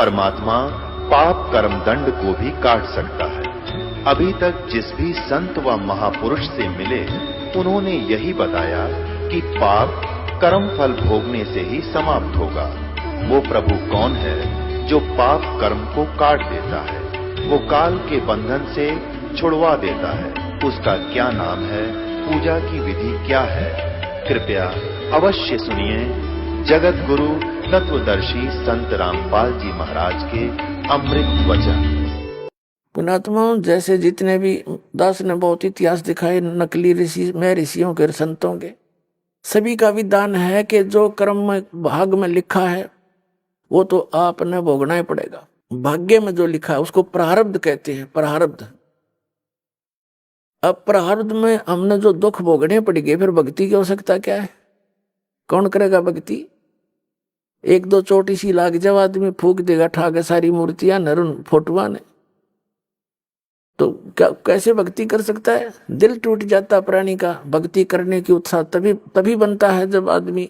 परमात्मा पाप कर्म दंड को भी काट सकता है। अभी तक जिस भी संत व महापुरुष से मिले, उन्होंने यही बताया कि पाप कर्म फल भोगने से ही समाप्त होगा। वो प्रभु कौन है जो पाप कर्म को काट देता है, वो काल के बंधन से छुड़वा देता है। उसका क्या नाम है, पूजा की विधि क्या है? कृपया अवश्य सुनिए जगत गुरु तत्वदर्शी संत रामपाल जी महाराज के अमृत वचन। पुणात्माओं, जैसे जितने भी दास ने बहुत इतिहास दिखाए नकली ऋषि में ऋषियों के संतों के, सभी का विधान है कि जो कर्म में भाग में लिखा है वो तो आपने भोगना ही पड़ेगा। भाग्य में जो लिखा है उसको प्रारब्ध कहते हैं। प्रारब्ध, अब प्रारब्ध में हमने जो दुख भोगने पड़ेंगे, फिर भक्ति की आवश्यकता क्या है? कौन करेगा भक्ति? एक दो चोटी सी लाग जाओ, आदमी फूक देगा ठाके सारी मूर्तियां नरुन फोटुआ ने, तो क्या कैसे भक्ति कर सकता है? दिल टूट जाता प्राणी का। भक्ति करने की उत्साह तभी बनता है जब आदमी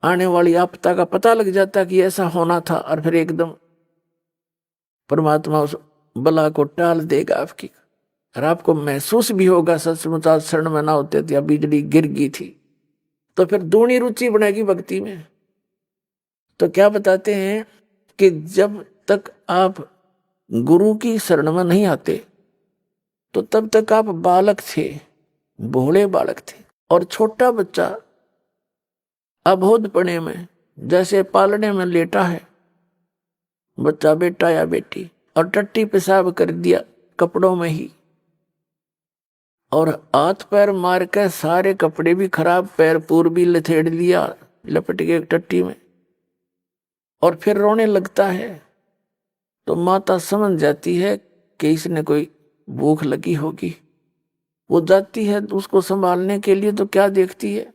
आने वाली आपदा का पता लग जाता कि ऐसा होना था, और फिर एकदम परमात्मा उस बला को टाल देगा आपकी, और आपको महसूस भी होगा सचमुच आज शरण में ना होते थे, बिजली गिर गई थी। तो फिर दूनी रुचि बनेगी भक्ति में। तो क्या बताते हैं कि जब तक आप गुरु की शरण में नहीं आते तो तब तक आप बालक थे, भोले बालक थे। और छोटा बच्चा अबोधपने में जैसे पालने में लेटा है, बच्चा बेटा या बेटी, और टट्टी पेशाब कर दिया कपड़ों में ही, और हाथ पैर मार के सारे कपड़े भी खराब, पैर पूर भी लथेड़ लिया लपट के टट्टी में, और फिर रोने लगता है, तो माता समझ जाती है कि इसने कोई भूख लगी होगी। वो जाती है उसको संभालने के लिए, तो क्या देखती है?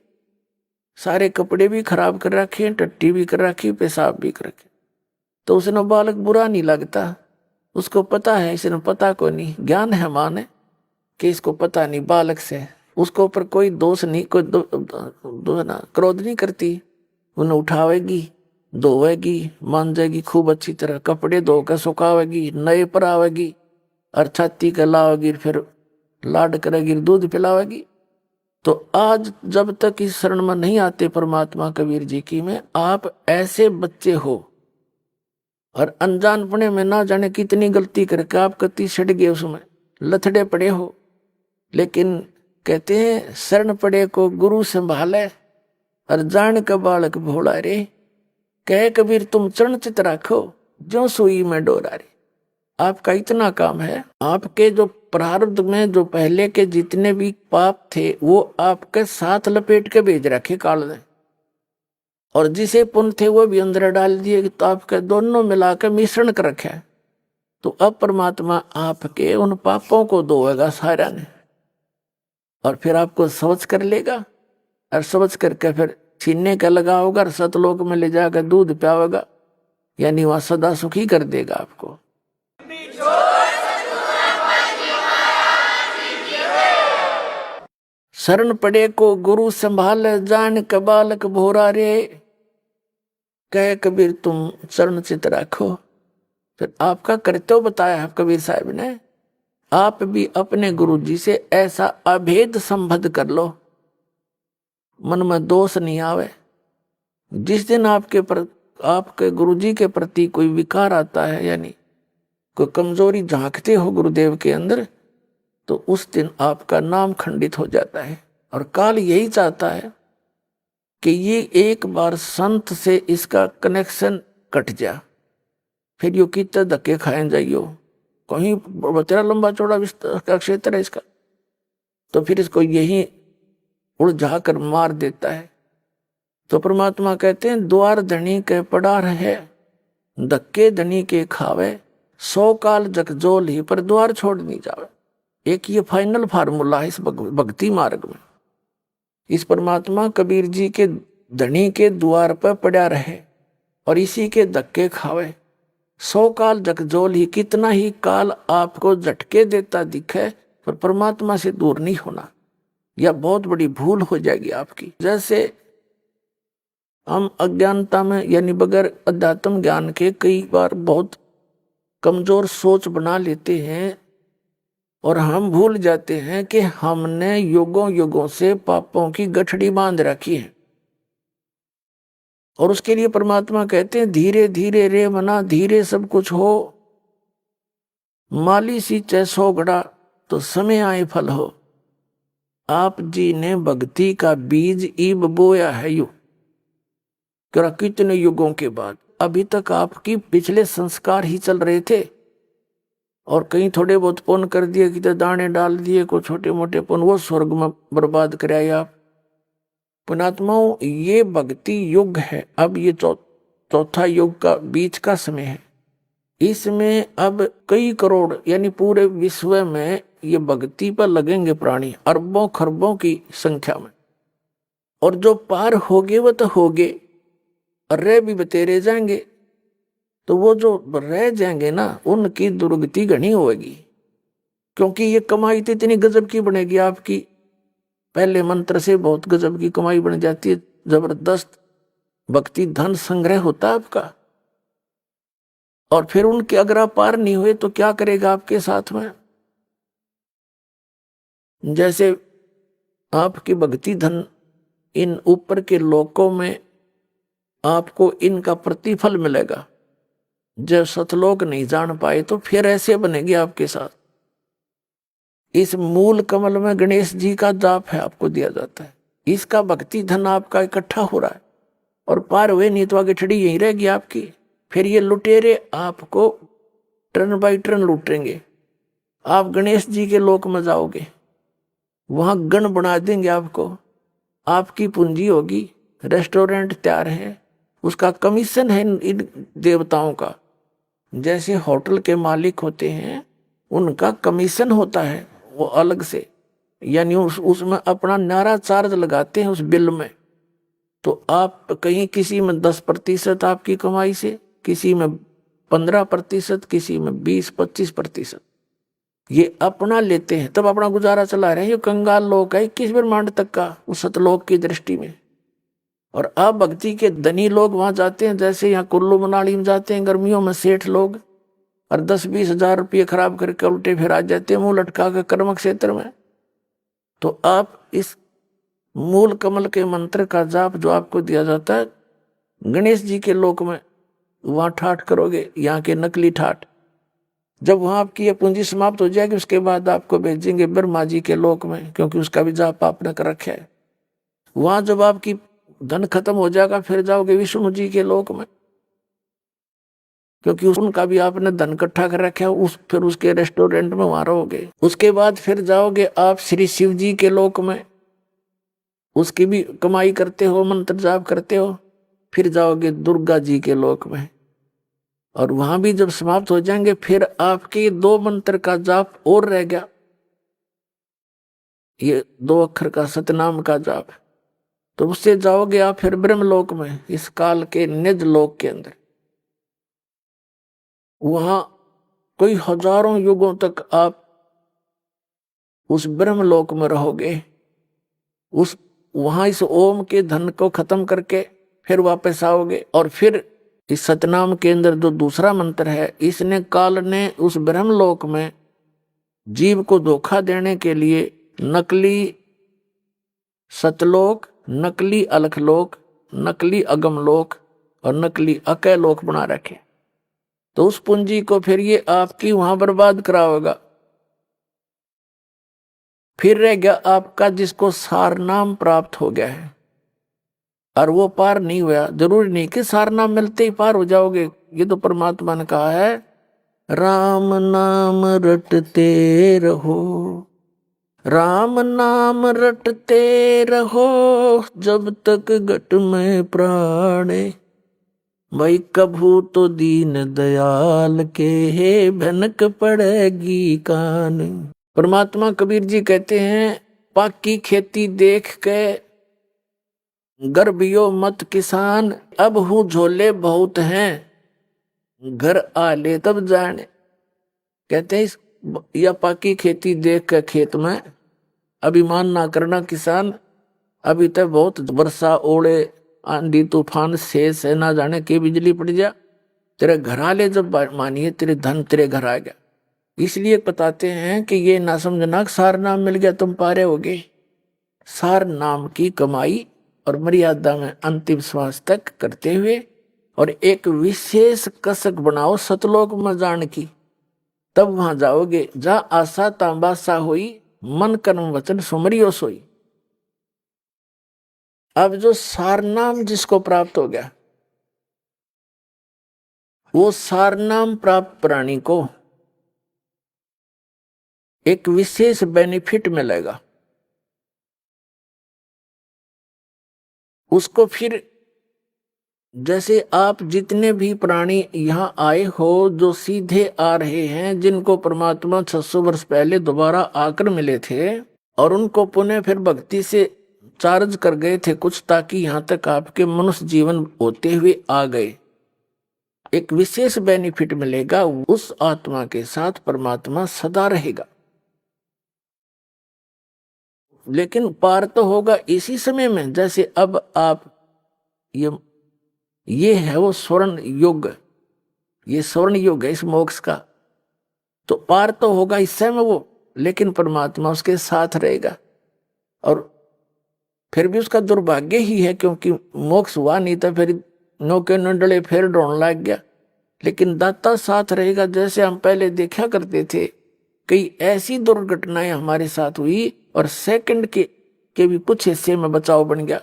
सारे कपड़े भी खराब कर रखे, टट्टी भी कर रखी, पेशाब भी कर रखे। तो उसने बालक बुरा नहीं लगता, उसको पता है, इसने पता को नहीं, ज्ञान है मां ने कि इसको पता नहीं बालक से, उसको ऊपर कोई दोष नहीं, कोई क्रोध नहीं करती। उन्हें उठावेगी, धोवेगी, मांजेगी खूब अच्छी तरह, कपड़े धोकर सुखावेगी, नए पर आवेगी, और छाती के लावेगी, फिर लाड करेगी, दूध पिलावेगी। तो आज जब तक इस शरण में नहीं आते परमात्मा कबीर जी की में, आप ऐसे बच्चे हो, और अनजानपने में ना जाने कितनी गलती करके आप कति सड़ गए, उसमें लथड़े पड़े हो। लेकिन कहते हैं शरण पड़े को गुरु संभाले, और जान का बालक भोला रे। कहे कबीर तुम चरण चित राखो, जो सुई में डोरा रे। आपका इतना काम है, आपके जो प्रारब्ध में जो पहले के जितने भी पाप थे वो आपके साथ लपेट के भेज रखे काल ने, और जिसे पुण्य थे वो भी अंदर डाल दिए, तो आपके दोनों मिलाकर मिश्रण कर रखे। तो अब परमात्मा आपके उन पापों को धोएगा सारा ने, और फिर आपको समझ कर लेगा, और समझ करके फिर छीनने का लगा होगा, और सतलोक में ले जाकर दूध पियावेगा, यानी वहां सदा सुखी कर देगा आपको। शरण पड़े को गुरु संभाल, जान के बालक भोरा रे। कहे कबीर तुम चरण चित राखो। फिर आपका कर्तव्य बताया है कबीर साहब ने, आप भी अपने गुरु जी से ऐसा अभेद संबंध कर लो, मन में दोष नहीं आवे। जिस दिन आपके गुरु जी के प्रति कोई विकार आता है, यानी कोई कमजोरी झांकते हो गुरुदेव के अंदर, तो उस दिन आपका नाम खंडित हो जाता है। और काल यही चाहता है कि ये एक बार संत से इसका कनेक्शन कट जा, फिर यो कितने धक्के खाए जाइयो, कहीं तेरा लंबा चौड़ा का क्षेत्र है इसका, तो फिर इसको यही उलझा कर मार देता है। तो परमात्मा कहते हैं द्वार धनी के पड़ा रहे, धक्के धनी के खावे, 100 काल जगजोल ही पर द्वार छोड़ नहीं जावे। एक ये फाइनल फार्मूला है इस भक्ति मार्ग में। इस परमात्मा कबीर जी के धनी के द्वार पर पड़ा रहे और इसी के धक्के खावे, 100 काल जगजोल ही, कितना ही काल आपको झटके देता दिखे पर परमात्मा से दूर नहीं होना, यह बहुत बड़ी भूल हो जाएगी आपकी। जैसे हम अज्ञानता में यानी बगैर अध्यात्म ज्ञान के कई बार बहुत कमजोर सोच बना लेते हैं और हम भूल जाते हैं कि हमने युगों युगों से पापों की गठड़ी बांध रखी है। और उसके लिए परमात्मा कहते हैं धीरे धीरे रे मना धीरे सब कुछ हो, माली सी चैसो गड़ा तो समय आए फल हो। आप जी ने भक्ति का बीज ईब बोया है यू, क्या कितने युगों के बाद। अभी तक आपकी पिछले संस्कार ही चल रहे थे और कहीं थोड़े बहुत पुण्य कर दिए, कितने दाने डाल दिए, को छोटे मोटे पुण्य, वो स्वर्ग में बर्बाद कराए आप। पुणात्माओं, ये भक्ति युग है। अब ये चौथा युग का बीच का समय है। इसमें अब कई करोड़ यानी पूरे विश्व में ये भक्ति पर लगेंगे प्राणी, अरबों खरबों की संख्या में। और जो पार होगे वो तो होगे, और रह भी बतेरे जाएंगे। तो वो जो रह जाएंगे ना, उनकी दुर्गति घनी होगी, क्योंकि ये कमाई तो इतनी गजब की बनेगी आपकी। पहले मंत्र से बहुत गजब की कमाई बन जाती है, जबरदस्त भक्ति धन संग्रह होता है आपका। और फिर उनके अगर आप पार नहीं हुए तो क्या करेगा आपके साथ में। जैसे आपकी भक्ति धन इन ऊपर के लोकों में आपको इनका प्रतिफल मिलेगा। जब सतलोक नहीं जान पाए तो फिर ऐसे बनेगी आपके साथ। इस मूल कमल में गणेश जी का जाप है, आपको दिया जाता है। इसका भक्ति धन आपका इकट्ठा हो रहा है और पार हुए नहीं तो आगे छड़ी यहीं रहेगी आपकी। फिर ये लुटेरे आपको टर्न बाई टर्न लूटेंगे। आप गणेश जी के लोक में जाओगे, वहां गण बना देंगे आपको, आपकी पूंजी होगी, रेस्टोरेंट तैयार है, उसका कमीशन है इन देवताओं का। जैसे होटल के मालिक होते हैं उनका कमीशन होता है वो अलग से, यानी उसमें अपना नारा चार्ज लगाते हैं उस बिल में। तो आप कहीं किसी में 10% आपकी कमाई से, किसी में 15%, किसी में 20-25% ये अपना लेते हैं, तब अपना गुजारा चला रहे हैं। ये कंगाल लोग है 21 ब्रह्मांड तक का उस सतलोक की दृष्टि में। और अब भक्ति के धनी लोग वहां जाते हैं, जैसे यहाँ कुल्लू मनाली में जाते हैं गर्मियों में सेठ लोग, और 10-20 हजार रुपये खराब करके उल्टे फिर आ जाते हैं मुंह लटका के कर्म क्षेत्र में। तो आप इस मूल कमल के मंत्र का जाप जो आपको दिया जाता है गणेश जी के लोक में, वहां ठाठ करोगे, यहाँ के नकली ठाठ। जब वहां आपकी ये पूंजी समाप्त हो जाएगी उसके बाद आपको भेजेंगे ब्रह्मा जी के लोक में, क्योंकि उसका भी जाप आपने कर रखा है। वहां जब आपकी धन खत्म हो जाएगा फिर जाओगे विष्णु जी के लोक में, क्योंकि उनका भी आपने धन इकट्ठा कर रखा है। फिर उसके रेस्टोरेंट में वहां रहोगे। उसके बाद फिर जाओगे आप श्री शिव जी के लोक में, उसकी भी कमाई करते हो, मंत्र जाप करते हो। फिर जाओगे दुर्गा जी के लोक में, और वहां भी जब समाप्त हो जाएंगे फिर आपके 2 मंत्र का जाप और रह गया, ये 2 अक्षर का सतनाम का जाप। तो उससे जाओगे आप फिर ब्रह्मलोक में, इस काल के निज लोक के अंदर। वहां कोई हजारों युगों तक आप उस ब्रह्मलोक में रहोगे। वहां इस ओम के धन को खत्म करके फिर वापस आओगे। और फिर इस सतनाम के अंदर जो दूसरा मंत्र है, इसने काल ने उस ब्रह्मलोक में जीव को धोखा देने के लिए नकली सतलोक, नकली अलखलोक, नकली अगमलोक और नकली अकैलोक बना रखे। तो उस पूंजी को फिर ये आपकी वहां बर्बाद कराओगा। फिर रह गया आपका जिसको सार नाम प्राप्त हो गया है और वो पार नहीं हुआ। जरूरी नहीं कि सार नाम मिलते ही पार हो जाओगे। ये तो परमात्मा ने कहा है, राम नाम रटते रहो, राम नाम रटते रहो, जब तक घट में प्राणे। भाई कभू तो दीन दयाल के है भनक पड़ेगी कान। परमात्मा कबीर जी कहते हैं, पाकी खेती देख के गर्भियो मत किसान, अब हूँ झोले बहुत हैं, घर आ ले तब जाने। कहते हैं या पाकी खेती देख के खेत में अभिमान ना करना किसान, अभी तक बहुत वर्षा ओले आंधी तूफान शेष है, ना जाने के बिजली पड़ जा, तेरे घर आले जब मानिए तेरे धन तेरे घर आ गया। इसलिए बताते हैं कि ये ना समझना सार नाम मिल गया तुम पारे होगे। सार नाम की कमाई और मर्यादा में अंतिम श्वास तक करते हुए और एक विशेष कसक बनाओ सतलोक में जान की, तब वहां जाओगे जा आशा तांबासा होई, मन कर्म वचन सुमरियो सोई। अब जो सारनाम जिसको प्राप्त हो गया, वो सारनाम प्राप्त प्राणी को एक विशेष बेनिफिट मिलेगा। उसको फिर जैसे आप जितने भी प्राणी यहाँ आए हो जो सीधे आ रहे हैं, जिनको परमात्मा 600 वर्ष पहले दोबारा आकर मिले थे और उनको पुनः फिर भक्ति से चार्ज कर गए थे कुछ, ताकि यहाँ तक आपके मनुष्य जीवन होते हुए आ गए, एक विशेष बेनिफिट मिलेगा। उस आत्मा के साथ परमात्मा सदा रहेगा। लेकिन पार तो होगा इसी समय में। जैसे अब आप ये है वो स्वर्ण युग, ये स्वर्ण युग है इस मोक्ष का, तो पार तो होगा इस समय वो, लेकिन परमात्मा उसके साथ रहेगा। और फिर भी उसका दुर्भाग्य ही है क्योंकि मोक्ष हुआ नहीं था, फिर नौके नंडले फिर ढोने लग गया। लेकिन दाता साथ रहेगा। जैसे हम पहले देखा करते थे, कई ऐसी दुर्घटनाएं हमारे साथ हुई और सेकंड के भी कुछ हिस्से में बचाव बन गया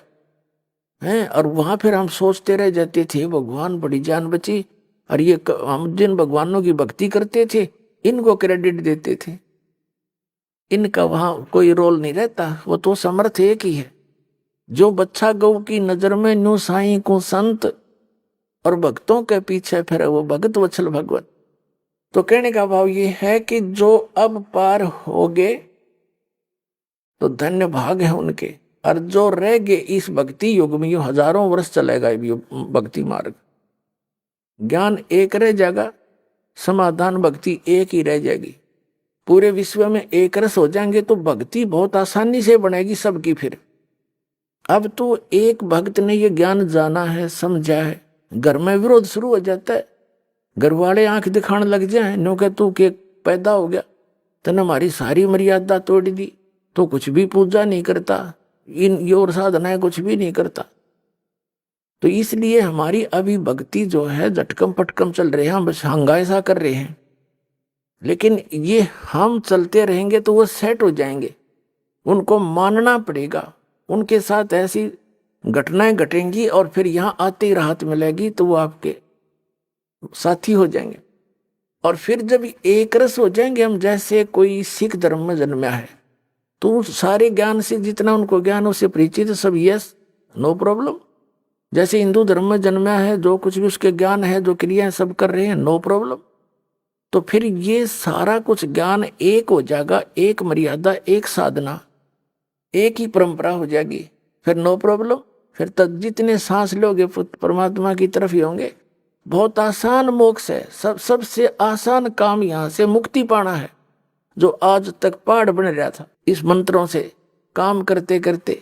है, और वहां फिर हम सोचते रह जाते थे भगवान बड़ी जान बची। और ये हम जिन भगवानों की भक्ति करते थे इनको क्रेडिट देते थे, इनका वहां कोई रोल नहीं रहता, वो तो समर्थ एक ही है। जो बच्चा गौ की नजर में न्यू साई को संत, और भक्तों के पीछे फिर वो भगत वत्सल भगवत। तो कहने का भाव ये है कि जो अब पार हो गए तो धन्य भाग है उनके, और जो रह गए इस भक्ति युग में, यूं हजारों वर्ष चलेगा ये भक्ति मार्ग। ज्ञान एक रह जाएगा, समाधान भक्ति एक ही रह जाएगी। पूरे विश्व में एक रस हो जाएंगे तो भक्ति बहुत आसानी से बनेगी सबकी। फिर अब तो एक भक्त ने ये ज्ञान जाना है, समझा है, घर में विरोध शुरू हो जाता है। घर वाले आंख दिखाने लग जाए, नो के तू के पैदा हो गया, तने हमारी सारी मर्यादा तोड़ दी, तो कुछ भी पूजा नहीं करता, इन योर साधना कुछ भी नहीं करता। तो इसलिए हमारी अभी भक्ति जो है झटकम पटकम चल रहे हैं, हम बस हंगासा कर रहे हैं। लेकिन ये हम चलते रहेंगे तो वो सेट हो जाएंगे, उनको मानना पड़ेगा। उनके साथ ऐसी घटनाएं घटेंगी और फिर यहाँ आते ही राहत मिलेगी तो वो आपके साथी हो जाएंगे। और फिर जब एक रस हो जाएंगे हम, जैसे कोई सिख धर्म में जन्मा है तो सारे ज्ञान से जितना उनको ज्ञान उससे परिचित सब यस नो प्रॉब्लम। जैसे हिंदू धर्म में जन्मा है, जो कुछ भी उसके ज्ञान है, जो क्रियाएं सब कर रहे हैं, नो प्रॉब्लम। तो फिर ये सारा कुछ ज्ञान एक हो जाएगा, एक मर्यादा, एक साधना, एक ही परंपरा हो जाएगी, फिर नो प्रॉब्लम। फिर तक जितने सांस लोगे परमात्मा की तरफ ही होंगे। बहुत आसान मोक्ष है, सबसे आसान काम यहाँ से मुक्ति पाना है, जो आज तक पहाड़ बन रहा था। इस मंत्रों से काम करते करते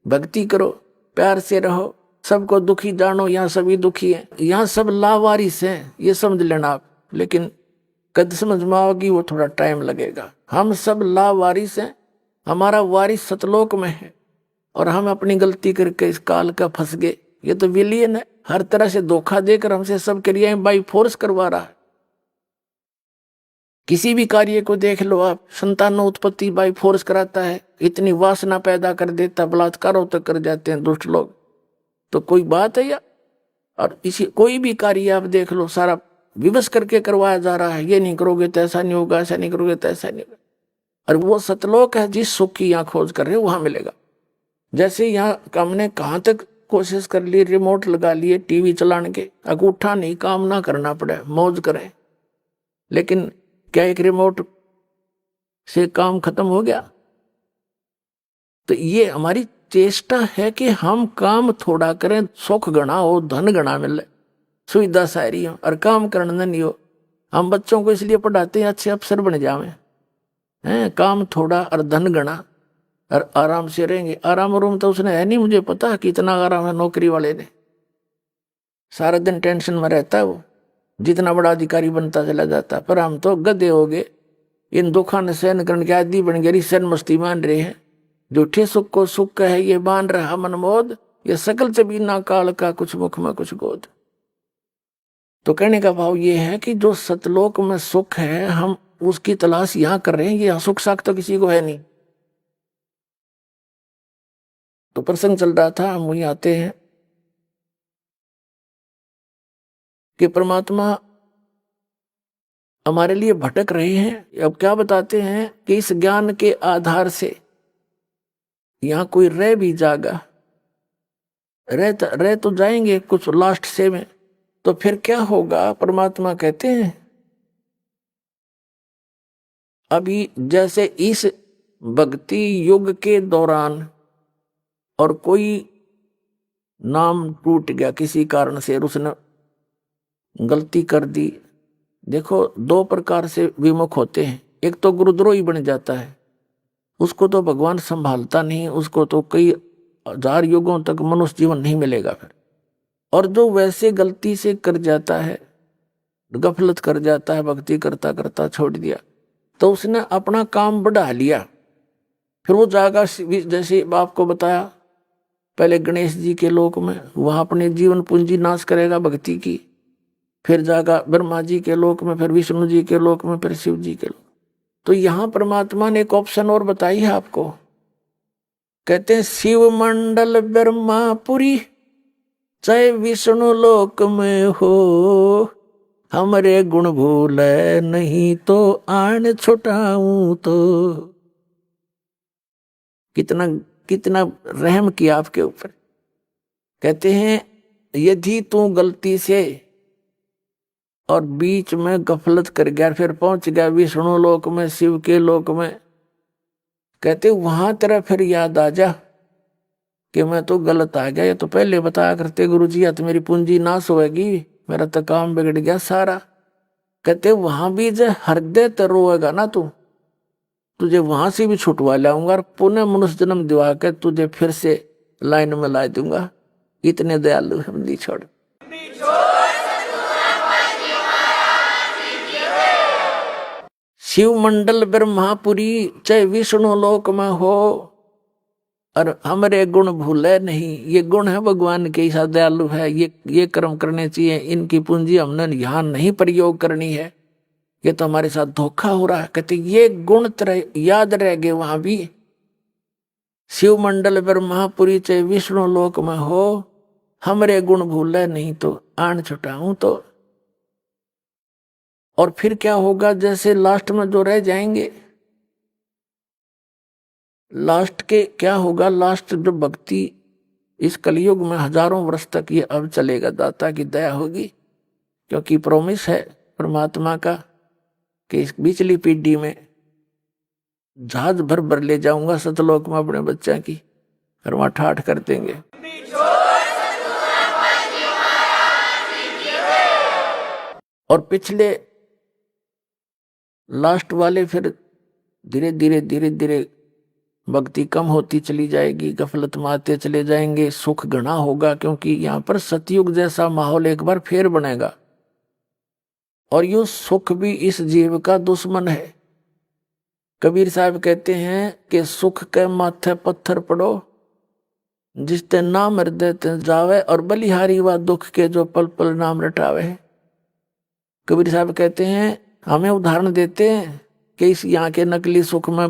भक्ति करो, प्यार से रहो, सबको दुखी जानो, यहाँ सभी दुखी हैं, यहाँ सब लावारिस हैं, ये समझ लेना आप। लेकिन कद समझ में आओगी वो थोड़ा टाइम लगेगा। हम सब लावारिस हैं, हमारा वारिस सतलोक में है, और हम अपनी गलती करके इस काल का फंस गए। ये तो विलियन है, हर तरह से धोखा देकर हमसे सब क्रियाएं बाई फोर्स करवा रहा है। किसी भी कार्य को देख लो आप, संतानों उत्पत्ति बाई फोर्स कराता है, इतनी वासना पैदा कर देता, बलात्कारों तक कर जाते हैं दुष्ट लोग। तो कोई बात है या? और इसी कोई भी कार्य आप देख लो, सारा विवश करके करवाया जा रहा है। ये नहीं करोगे तो ऐसा नहीं होगा, ऐसा नहीं करोगे तो ऐसा नहीं होगा। और वो सतलोक है, जिस सुख की यहाँ खोज कर रहे हो वहां मिलेगा। जैसे यहाँ हमने कहाँ तक कोशिश कर ली, रिमोट लगा लिए टीवी चलाने के, अंगूठा नहीं, काम ना करना पड़े, मौज करें। लेकिन क्या एक रिमोट से काम खत्म हो गया? तो ये हमारी चेष्टा है कि हम काम थोड़ा करें, सुख गणा हो, धन गणा मिले, सुविधा सारी हो, और काम करना नहीं हो। हम बच्चों को इसलिए पढ़ाते हैं अच्छे अफसर बन जावे हैं, काम थोड़ा और धन गणा, और आराम से रहेंगे। आराम रूम तो उसने है नहीं, मुझे पता है कितना आराम है नौकरी वाले ने, सारा दिन टेंशन में रहता है वो, जितना बड़ा अधिकारी बनता चला जाता। पर हम तो गधे हो गए, इन दुखों ने सहन करने के आदि बन गए, सहन मस्ती मान रहे हैं। झूठे सुख को सुख है ये मान रहा मनमोद, ये सकल से बिना काल का कुछ मुख में कुछ गोद। तो कहने का भाव ये है कि जो सतलोक में सुख है हम उसकी तलाश यहां कर रहे हैं, ये सुख साख तो किसी को है नहीं। तो प्रसंग चल रहा था, हम वहीं आते हैं कि परमात्मा हमारे लिए भटक रहे हैं। अब क्या बताते हैं कि इस ज्ञान के आधार से यहां कोई रह भी जागा, रह तो जाएंगे कुछ लास्ट से में, तो फिर क्या होगा। परमात्मा कहते हैं अभी जैसे इस भक्ति युग के दौरान और कोई नाम टूट गया किसी कारण से, उसने गलती कर दी। देखो दो प्रकार से विमुख होते हैं, एक तो गुरुद्रोही बन जाता है, उसको तो भगवान संभालता नहीं, उसको तो कई हजार युगों तक मनुष्य जीवन नहीं मिलेगा फिर। और जो वैसे गलती से कर जाता है, गफलत कर जाता है, भक्ति करता करता छोड़ दिया, तो उसने अपना काम बढ़ा लिया, फिर वो जाएगा जैसे बाप को बताया पहले गणेश जी के लोक में, वहां अपने जीवन पूंजी नाश करेगा भक्ति की, फिर जाएगा ब्रह्मा जी के लोक में, फिर विष्णु जी के लोक में, फिर शिव जी के लोक। तो यहां परमात्मा ने एक ऑप्शन और बताई है आपको, कहते हैं शिव मंडल ब्रह्मापुरी चाहे विष्णु लोक में हो, हमरे गुण भूल नहीं तो आन छुटाऊं। तो कितना कितना रहम किया आपके ऊपर। कहते हैं यदि तू गलती से और बीच में गफलत कर गया, फिर पहुंच गया विष्णु लोक में, शिव के लोक में, कहते वहां तेरा फिर याद आ जा कि मैं तो गलत आ गया, ये तो पहले बताया करते गुरुजी, या तो मेरी पूंजी नाश होएगी, मेरा तो काम बिगड़ गया सारा। कहते वहां भी जो हृदय तो रोएगा ना तू, तुझे वहां से भी छुटवा लाऊंगा और पुनः मनुष्य जन्म दिवा कर तुझे फिर से लाइन में ला दूंगा। इतने दयालु हम नहीं छोड़। शिव मंडल ब्रह्मापुरी चाहे विष्णु लोक में हो, और हमारे गुण भूले नहीं। ये गुण है भगवान के, ऐसा दयालु है, ये कर्म करने चाहिए, इनकी पूंजी हमने यहाँ नहीं प्रयोग करनी है, ये तो हमारे साथ धोखा हो रहा है। कहते ये गुण तरह याद रह गए वहां भी। शिव मंडल ब्रह्मापुरी चाहे विष्णु लोक में हो, हमरे गुण भूले नहीं तो आन छुटाऊं। तो और फिर क्या होगा, जैसे लास्ट में जो रह जाएंगे, लास्ट के क्या होगा, लास्ट जो भक्ति इस कलयुग में हजारों वर्ष तक ये अब चलेगा, दाता की दया होगी, क्योंकि प्रोमिस है परमात्मा का कि इस पिछली पीढ़ी में जहाज भर भर ले जाऊंगा सतलोक में अपने बच्चा की, और वहां ठाठ कर देंगे। और पिछले लास्ट वाले फिर धीरे धीरे भक्ति कम होती चली जाएगी, गफलत में आते चले जाएंगे, सुख घना होगा, क्योंकि यहाँ पर सतयुग जैसा माहौल एक बार फिर बनेगा। और यो सुख भी इस जीव का दुश्मन है। कबीर साहब कहते हैं कि सुख के माथे पत्थर पड़ो, जिसते नाम हृदय ते जावे, और बलिहारी व दुख के जो पल पल नाम रटावे। कबीर साहब कहते हैं, हमें उदाहरण देते हैं कि इस यहाँ के नकली सुख में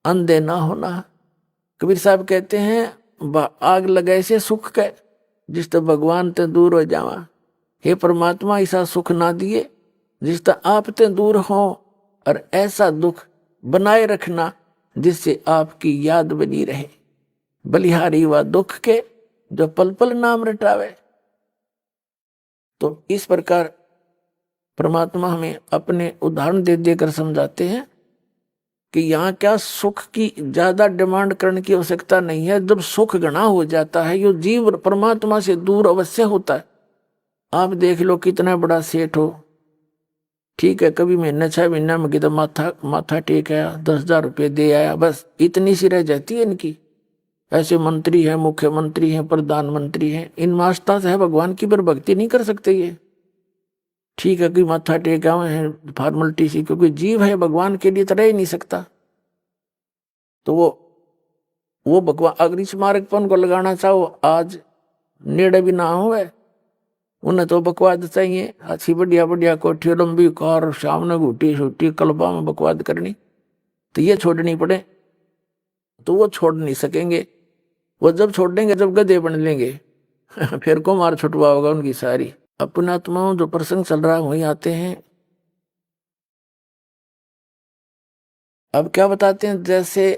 अंधे ना होना। कबीर साहब कहते हैं आग लगाए से सुख के, जिस तो भगवान ते दूर हो जावा। हे परमात्मा ऐसा सुख ना दिए जिस तो आप ते दूर हो, और ऐसा दुख बनाए रखना जिससे आपकी याद बनी रहे। बलिहारी व दुख के जो पल पल नाम रटावे। तो इस प्रकार परमात्मा हमें अपने उदाहरण दे देकर समझाते हैं कि यहाँ क्या सुख की ज्यादा डिमांड करने की आवश्यकता नहीं है। जब सुख घना हो जाता है, यो जीव परमात्मा से दूर अवश्य होता है। आप देख लो कितना बड़ा सेठ हो, ठीक है, कभी महीने 6 महीने में किधर माथा टेक आया, 10,000 रुपये दे आया, बस इतनी सी रह जाती है इनकी। ऐसे मंत्री हैं, मुख्यमंत्री हैं, प्रधानमंत्री हैं, इन मास्ता से है भगवान की पर भक्ति नहीं कर सकते ये। ठीक है कि माथा टेका हुए हैं फॉर्मेलिटी सी, क्योंकि जीव है भगवान के लिए तो रह ही नहीं सकता। तो वो भगवान अगर इस मार्ग पर उनको लगाना चाहो, आज नेड़े भी ना हो, उन्हें तो बकवाद चाहिए। अच्छी बढ़िया बढ़िया कोठी लंबी कार, सामने घूटी छूटी कल्बा में बकवाद करनी, तो ये छोड़नी पड़े तो वो छोड़ नहीं सकेंगे। वो जब छोड़ देंगे जब गधे बन लेंगे फिर को मार छुटवा होगा उनकी सारी। अपने आत्माओं जो प्रसंग चल रहा है वही आते हैं। अब क्या बताते हैं, जैसे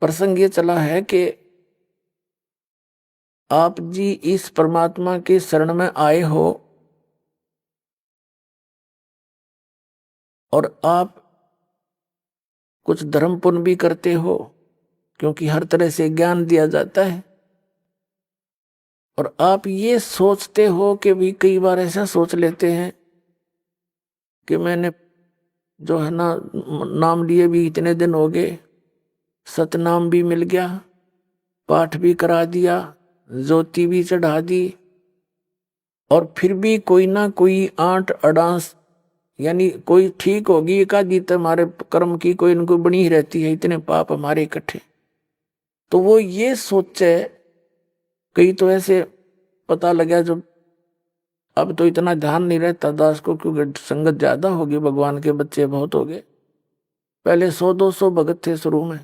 प्रसंग ये चला है कि आप जी इस परमात्मा के शरण में आए हो और आप कुछ धर्म पुण्य भी करते हो, क्योंकि हर तरह से ज्ञान दिया जाता है। और आप ये सोचते हो कि भी कई बार ऐसा सोच लेते हैं कि मैंने जो है ना नाम लिए भी इतने दिन हो गए, सतनाम भी मिल गया, पाठ भी करा दिया, ज्योति भी चढ़ा दी, और फिर भी कोई ना कोई आंट अडांस, यानी कोई ठीक होगी एक आधी तो हमारे कर्म की कोई इनको बनी ही रहती है, इतने पाप हमारे इकट्ठे। तो वो ये सोचे, कई तो ऐसे पता लगा जो अब तो इतना ध्यान नहीं रहता दास को, क्योंकि संगत ज्यादा होगी, भगवान के बच्चे बहुत हो गए। पहले 100-200 भगत थे शुरू में,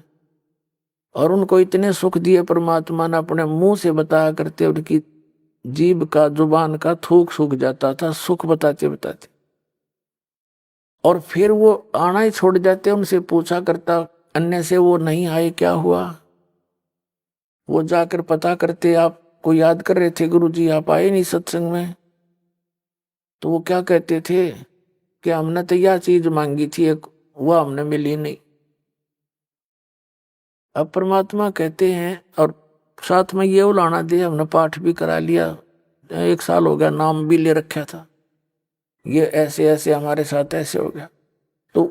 और उनको इतने सुख दिए परमात्मा ने, अपने मुंह से बताया करते, उनकी जीभ का जुबान का थूक सूख जाता था सुख बताते बताते। और फिर वो आना ही छोड़ जाते, उनसे पूछा करता अन्य से वो नहीं आए क्या हुआ। वो जाकर पता करते आपको याद कर रहे थे गुरु जी, आप आए नहीं सत्संग में। तो वो क्या कहते थे कि हमने तो यह चीज मांगी थी एक, वह हमने मिली नहीं। अब परमात्मा कहते हैं, और साथ में ये उलाना दे, हमने पाठ भी करा लिया, 1 साल हो गया, नाम भी ले रखा था, ये ऐसे ऐसे हमारे साथ ऐसे हो गया। तो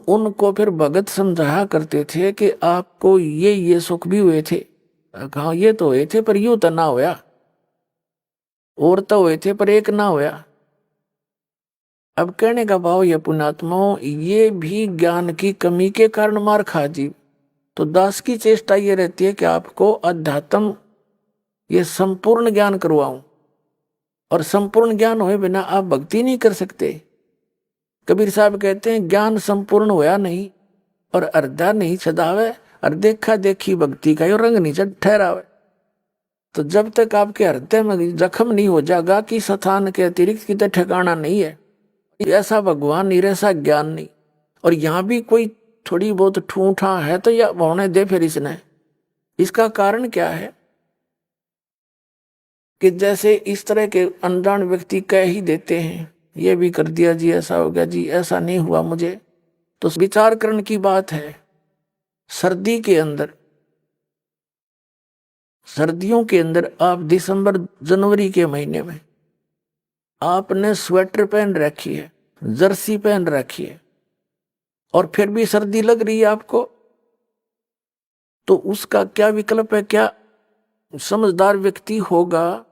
उनको फिर भगत समझाया करते थे कि आपको ये सुख भी हुए थे। कहा ये तो हुए थे पर यूं तो ना होया, और तो हुए थे पर एक ना होया। अब कहने का भाव ये पुण्यात्माओं, ये भी ज्ञान की कमी के कारण मार खा जी। तो दास की चेष्टा ये रहती है कि आपको अध्यात्म ये संपूर्ण ज्ञान करवाऊं, और संपूर्ण ज्ञान हुए बिना आप भक्ति नहीं कर सकते। कबीर साहब कहते हैं ज्ञान संपूर्ण होया नहीं और अर्धा नहीं छदावे, और देखा देखी भक्ति का यो रंग नहीं चढ़ ठहरावे। तो जब तक आपके हृदय में जख्म नहीं हो जाएगा कि स्थान के अतिरिक्त कितने ठिकाना नहीं है, ऐसा भगवान नहीं, ऐसा ज्ञान नहीं, और यहाँ भी कोई थोड़ी बहुत ठूठा है तो यह होने दे फिर इसने। इसका कारण क्या है कि जैसे इस तरह के अनजान व्यक्ति कह ही देते हैं, ये भी कर दिया जी, ऐसा हो गया जी, ऐसा नहीं हुआ मुझे। तो विचार करने की बात है। सर्दी के अंदर, सर्दियों के अंदर आप दिसंबर जनवरी के महीने में आपने स्वेटर पहन रखी है, जर्सी पहन रखी है, और फिर भी सर्दी लग रही है आपको, तो उसका क्या विकल्प है? क्या समझदार व्यक्ति होगा,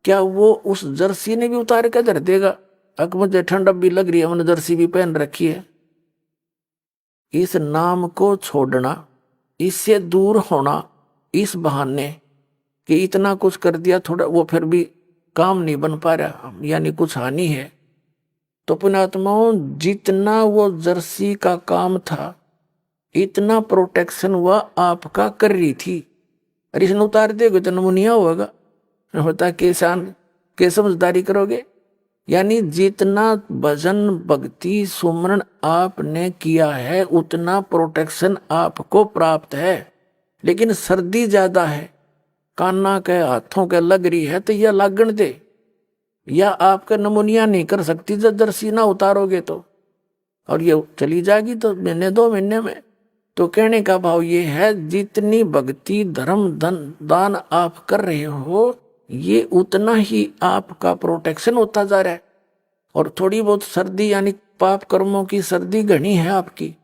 क्या वो उस जर्सी ने भी उतार कर धर देगा? अगर मुझे ठंड भी लग रही है, मैंने जर्सी भी पहन रखी है। इस नाम को छोड़ना, इससे दूर होना, इस बहाने कि इतना कुछ कर दिया थोड़ा, वो फिर भी काम नहीं बन पा रहा, यानी कुछ हानि है। तो पुण्यात्माओं, जितना वो जर्सी का काम था, इतना प्रोटेक्शन वह आपका कर रही थी, और इसने उतार देगा तो नमूनिया होगा, होता किसान के समझदारी करोगे। यानी जितना भजन भक्ति सुमरण आपने किया है उतना प्रोटेक्शन आपको प्राप्त है, लेकिन सर्दी ज्यादा है, काना के हाथों के लग रही है, तो यह लागण दे, या आपका नमूनिया नहीं कर सकती जब जर्सी ना उतारोगे तो, और ये चली जाएगी तो महीने 2 महीने में। तो कहने का भाव ये है, जितनी भक्ति धर्म धन दान आप कर रहे हो, ये उतना ही आपका प्रोटेक्शन होता जा रहा है। और थोड़ी बहुत सर्दी यानी पाप कर्मों की सर्दी घनी है आपकी,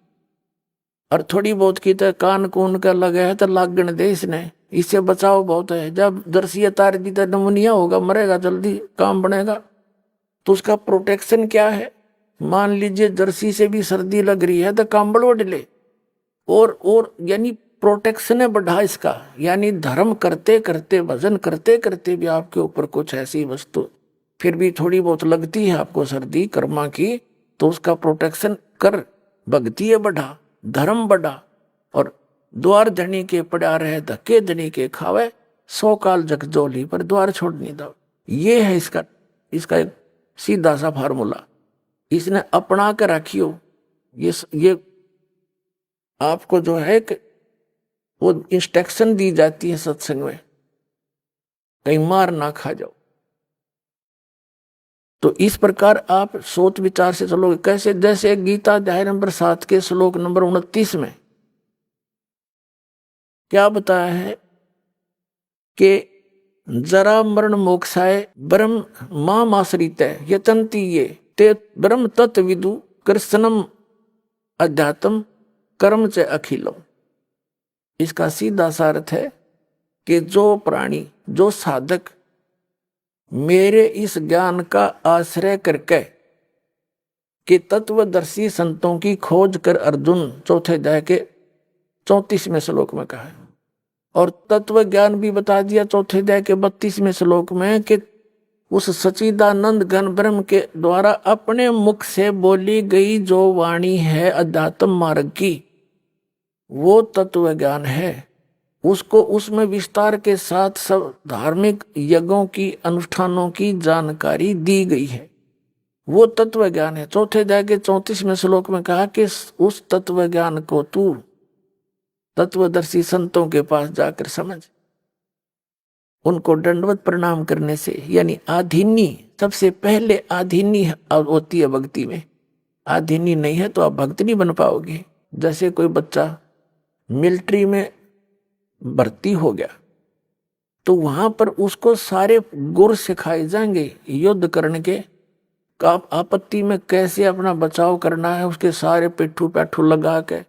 और थोड़ी बहुत की तो कान कून का लगे है तो लागण दे इसने, इससे बचाव बहुत है। जब दर्शी तार दी तो नमूनिया होगा, मरेगा जल्दी, काम बनेगा। तो उसका प्रोटेक्शन क्या है? मान लीजिए जर्सी से भी सर्दी लग रही है तो कंबल ओढ़ ले, और यानी प्रोटेक्शन है बढ़ा इसका। यानी धर्म करते करते, भजन करते करते भी आपके ऊपर कुछ ऐसी वस्तु फिर भी थोड़ी बहुत लगती है आपको सर्दी कर्मा की, तो उसका प्रोटेक्शन कर, भक्ति है बढ़ा, धर्म बढ़ा। और द्वार धनी के पड़ा रहे, धक्के धनी के खावे, 100 काल जगजोली पर द्वार छोड़ नहीं दो। ये है इसका एक सीधा सा फार्मूला, इसने अपना कर रखियो। ये आपको जो है कि वो इंस्ट्रक्शन दी जाती है सत्संग में, कहीं मार ना खा जाओ। तो इस प्रकार आप सोच विचार से चलोगे। कैसे? जैसे गीता अध्याय नंबर 7 के श्लोक नंबर 29 में क्या बताया है कि जरा मरण मोक्षाय ब्रह्म माम आश्रित यतंती ये ते ब्रह्म तत्विदु कृष्णम अध्यात्म कर्म च अखिलम। इसका सीधा सा अर्थ है कि जो प्राणी, जो साधक मेरे इस ज्ञान का आश्रय करके कि तत्वदर्शी संतों की खोज कर अर्जुन, चौथे अध्याय के 34वें श्लोक में कहा है, और तत्व ज्ञान भी बता दिया चौथे अध्याय के 32वें श्लोक में कि उस सच्चिदानंद घन ब्रह्म के द्वारा अपने मुख से बोली गई जो वाणी है अध्यात्म मार्ग की, वो तत्व ज्ञान है। उसको उसमें विस्तार के साथ सब धार्मिक यज्ञों की, अनुष्ठानों की जानकारी दी गई है, वो तत्व ज्ञान है। चौथे अध्याय के 34वें श्लोक में कहा कि उस तत्व ज्ञान को तू तत्वदर्शी संतों के पास जाकर समझ, उनको दंडवत प्रणाम करने से, यानी आधीनी, सबसे पहले आधीनी होती है भक्ति में। आधीनी नहीं है तो आप भक्त नहीं बन पाओगे। जैसे कोई बच्चा मिलिट्री में भर्ती हो गया तो वहां पर उसको सारे गुर सिखाए जाएंगे युद्ध करने के, आपत्ति में कैसे अपना बचाव करना है, उसके सारे पेठू पैठू लगा के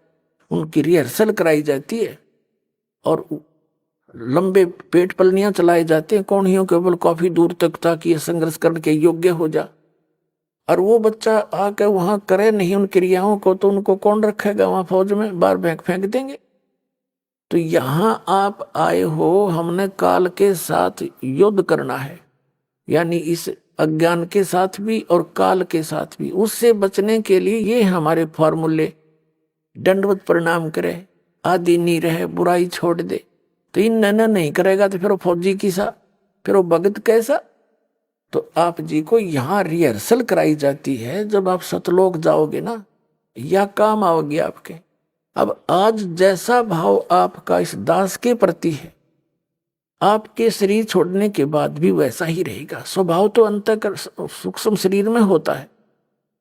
उनकी रिहर्सल कराई जाती है, और लंबे पेट पलनियां चलाई जाती हैं कौड़ियों के बल काफी दूर तक, ताकि संघर्ष करने के योग्य हो जा। और वो बच्चा आके वहां करे नहीं उन क्रियाओं को, तो उनको कौन रखेगा वहां फौज में? बाहर फेंक देंगे। तो यहां आप आए हो, हमने काल के साथ युद्ध करना है, यानी इस अज्ञान के साथ भी और काल के साथ भी। उससे बचने के लिए ये हमारे फॉर्मूले, दंडवत प्रणाम करे, आदि नहीं रहे, बुराई छोड़ दे। तो इन नैना नहीं करेगा तो फिर वो फौजी किसा, फिर वो भगत कैसा? तो आप जी को यहाँ रिहर्सल कराई जाती है। जब आप सतलोक जाओगे ना, या काम आओगे आपके। अब आज जैसा भाव आपका इस दास के प्रति है, आपके शरीर छोड़ने के बाद भी वैसा ही रहेगा। स्वभाव तो अंतः सूक्ष्म शरीर में होता है,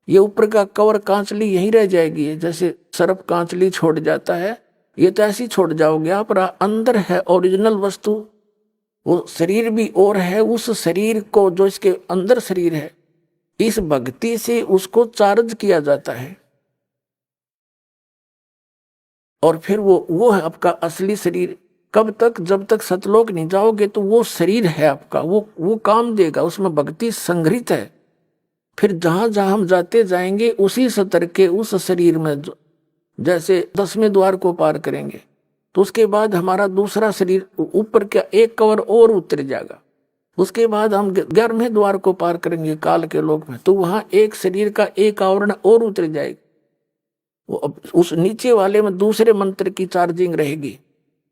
ये ऊपर का कवर कांचली यहीं रह जाएगी। जैसे सर्प कांचली छोड़ जाता है, ये तो ऐसी छोड़ जाओगे आप, पर अंदर है ओरिजिनल वस्तु, वो शरीर भी और है। उस शरीर को, जो इसके अंदर शरीर है, इस भक्ति से उसको चार्ज किया जाता है, और फिर वो है आपका असली शरीर। कब तक? जब तक सतलोक नहीं जाओगे तो वो शरीर है आपका, वो काम देगा, उसमें भक्ति संग्रहित है। फिर जहां जहां हम जाते जाएंगे उसी सतर के उस शरीर में, जैसे 10वें द्वार को पार करेंगे तो उसके बाद हमारा दूसरा शरीर ऊपर का एक कवर और उतर जाएगा। उसके बाद हम 11वें द्वार को पार करेंगे काल के लोक में, तो वहां एक शरीर का एक आवरण और उतर जाएगा। वो उस नीचे वाले में दूसरे मंत्र की चार्जिंग रहेगी।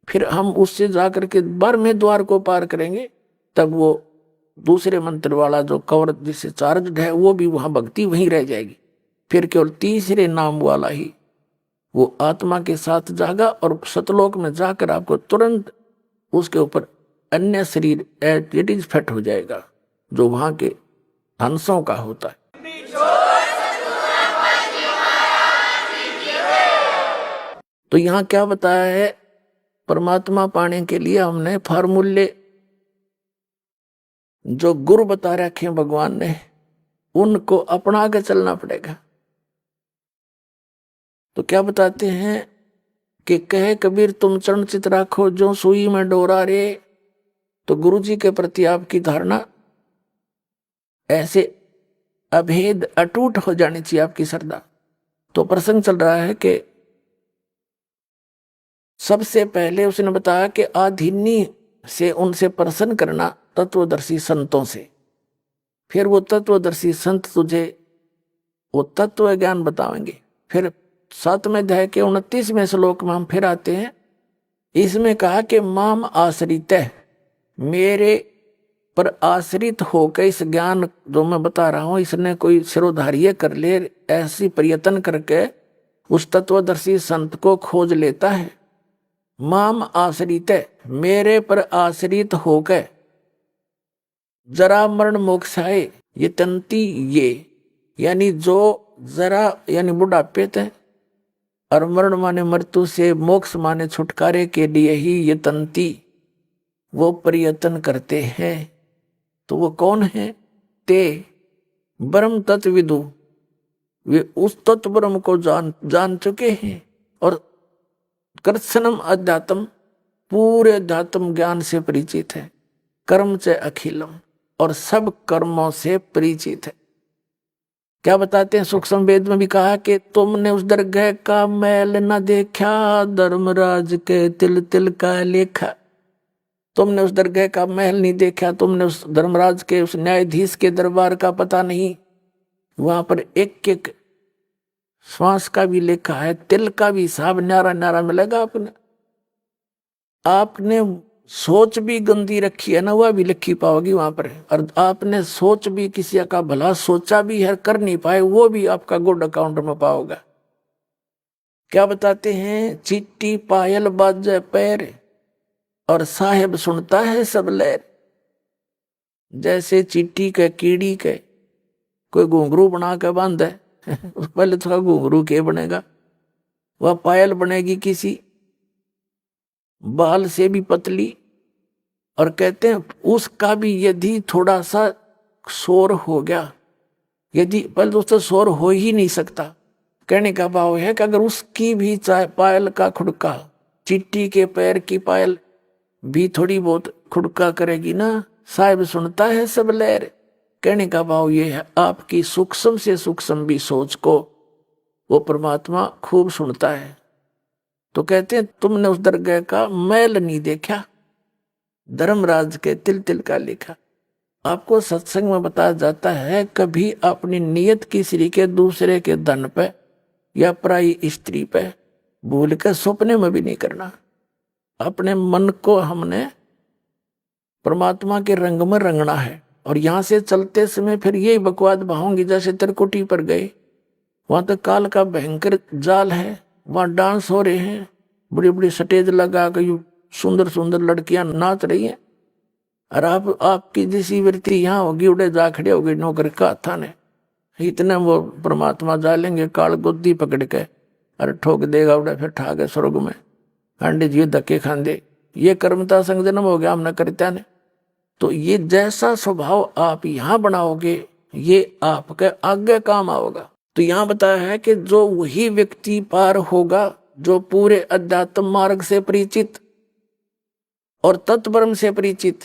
फिर हम उससे जाकर के 12वें द्वार को पार करेंगे, तब वो दूसरे मंत्र वाला जो कवर जिससे चार्ज है वो भी वहां भक्ति वहीं रह जाएगी। फिर केवल तीसरे नाम वाला ही वो आत्मा के साथ जागा, और सतलोक में जाकर आपको तुरंत उसके ऊपर अन्य शरीर एट इट इज फिट हो जाएगा, जो वहां के हंसों का होता है। तो यहाँ क्या बताया है? परमात्मा पाने के लिए हमने फार्मूले जो गुरु बता रखे हैं भगवान ने, उनको अपना के चलना पड़ेगा। तो क्या बताते हैं कि कहे कबीर तुम चरण चित राखो जो सुई में डोरा रे। तो गुरु जी के प्रति आपकी धारणा ऐसे अभेद अटूट हो जानी चाहिए, आपकी श्रद्धा। तो प्रसंग चल रहा है कि सबसे पहले उसने बताया कि आधीनी से उनसे प्रसन्न करना तत्वदर्शी संतों से। फिर वो तत्वदर्शी संत तुझे वो तत्व ज्ञान बताएंगे। फिर 7वें अध्याय के 29वें श्लोक में हम फिर आते हैं। इसमें कहा कि माम आश्रित है, मेरे पर आश्रित होकर इस ज्ञान जो मैं बता रहा हूं इसने कोई सिरोधार्य कर ले, ऐसी प्रयत्न करके उस तत्वदर्शी संत को खोज लेता है। माम आश्रित है, मेरे पर आश्रित होकर जरा मरण मोक्षाए ये तंती ये, यानी जो जरा यानी बुढ़ापे थे और मरण माने मृत्यु से, मोक्ष माने छुटकारे के लिए ही ये तंती वो प्रयत्न करते हैं। तो वो कौन है? ते ब्रह्म तत्विदु, वे उस तत्व ब्रह्म को जान चुके हैं और कृत्स्नम अध्यात्म, पूरे अध्यात्म ज्ञान से परिचित है। कर्म से अखिलम, और सब कर्मों से परिचित है। क्या बताते हैं? सूक्ष्म वेद में भी कहा कि तुमने उस दरगाह का मैल न देखा, धर्मराज के तिल तिल का लेखा। तुमने उस दरगाह का महल नहीं देखा, तुमने उस धर्मराज के उस न्यायाधीश के दरबार का पता नहीं। वहां पर एक एक श्वास का भी लेखा है, तिल का भी हिसाब न्यारा न्यारा मिलेगा। आपने सोच भी गंदी रखी है ना, वह भी लिखी पाओगी वहां पर। और आपने सोच भी किसी का भला सोचा भी है, कर नहीं पाए, वो भी आपका गुड अकाउंट में पाओगा। क्या बताते हैं? चिट्टी पायल बाजे पैर और साहेब सुनता है सब लहर। जैसे चिट्टी के कीड़ी के कोई घुंघरू बना के बांध है पहले थोड़ा घुंघरू के बनेगा, वह पायल बनेगी किसी बाल से भी पतली। और कहते हैं उसका भी यदि थोड़ा सा शोर हो गया, यदि पहले दोस्तों शोर हो ही नहीं सकता। कहने का भाव है कि अगर उसकी भी चाहे पायल का खुड़का, चिट्टी के पैर की पायल भी थोड़ी बहुत खुड़का करेगी ना, साहिब सुनता है सब लहर। कहने का भाव ये है आपकी सूक्ष्म से सूक्ष्म भी सोच को वो परमात्मा खूब सुनता है। तो कहते हैं तुमने उस दरगाह का मैल नहीं देखा, धर्मराज के तिल तिल का लिखा। आपको सत्संग में बताया जाता है कभी अपनी नियत की श्री के दूसरे के धन पे या पराई स्त्री पे भूल कर सपने में भी नहीं करना। अपने मन को हमने परमात्मा के रंग में रंगना है। और यहां से चलते समय फिर यही बकवाद बहाऊंगी। जैसे त्रिकुटी पर गए, वहां तो काल का भयंकर जाल है, वहां डांस हो रहे हैं, बड़ी बड़ी स्टेज लगा कर सुंदर सुंदर लड़कियां नाच रही हैं। और आपकी जैसी वृत्ति यहाँ होगी, उड़े जा खड़े होगी नौकर का थाने, इतने वो परमात्मा जालेंगे काल गोदी पकड़ के अरे ठोक देगा उड़े, फिर ठाके स्वर्ग में अंडे जी धक्के खांदे। ये कर्मता संग जन्म हो गया हमने करता ने। तो ये जैसा स्वभाव आप यहाँ बनाओगे ये आपके आगे काम आओगा। तो यहाँ बताया है कि जो वही व्यक्ति पार होगा जो पूरे अध्यात्म मार्ग से परिचित और तत्ब्रह्म से परिचित।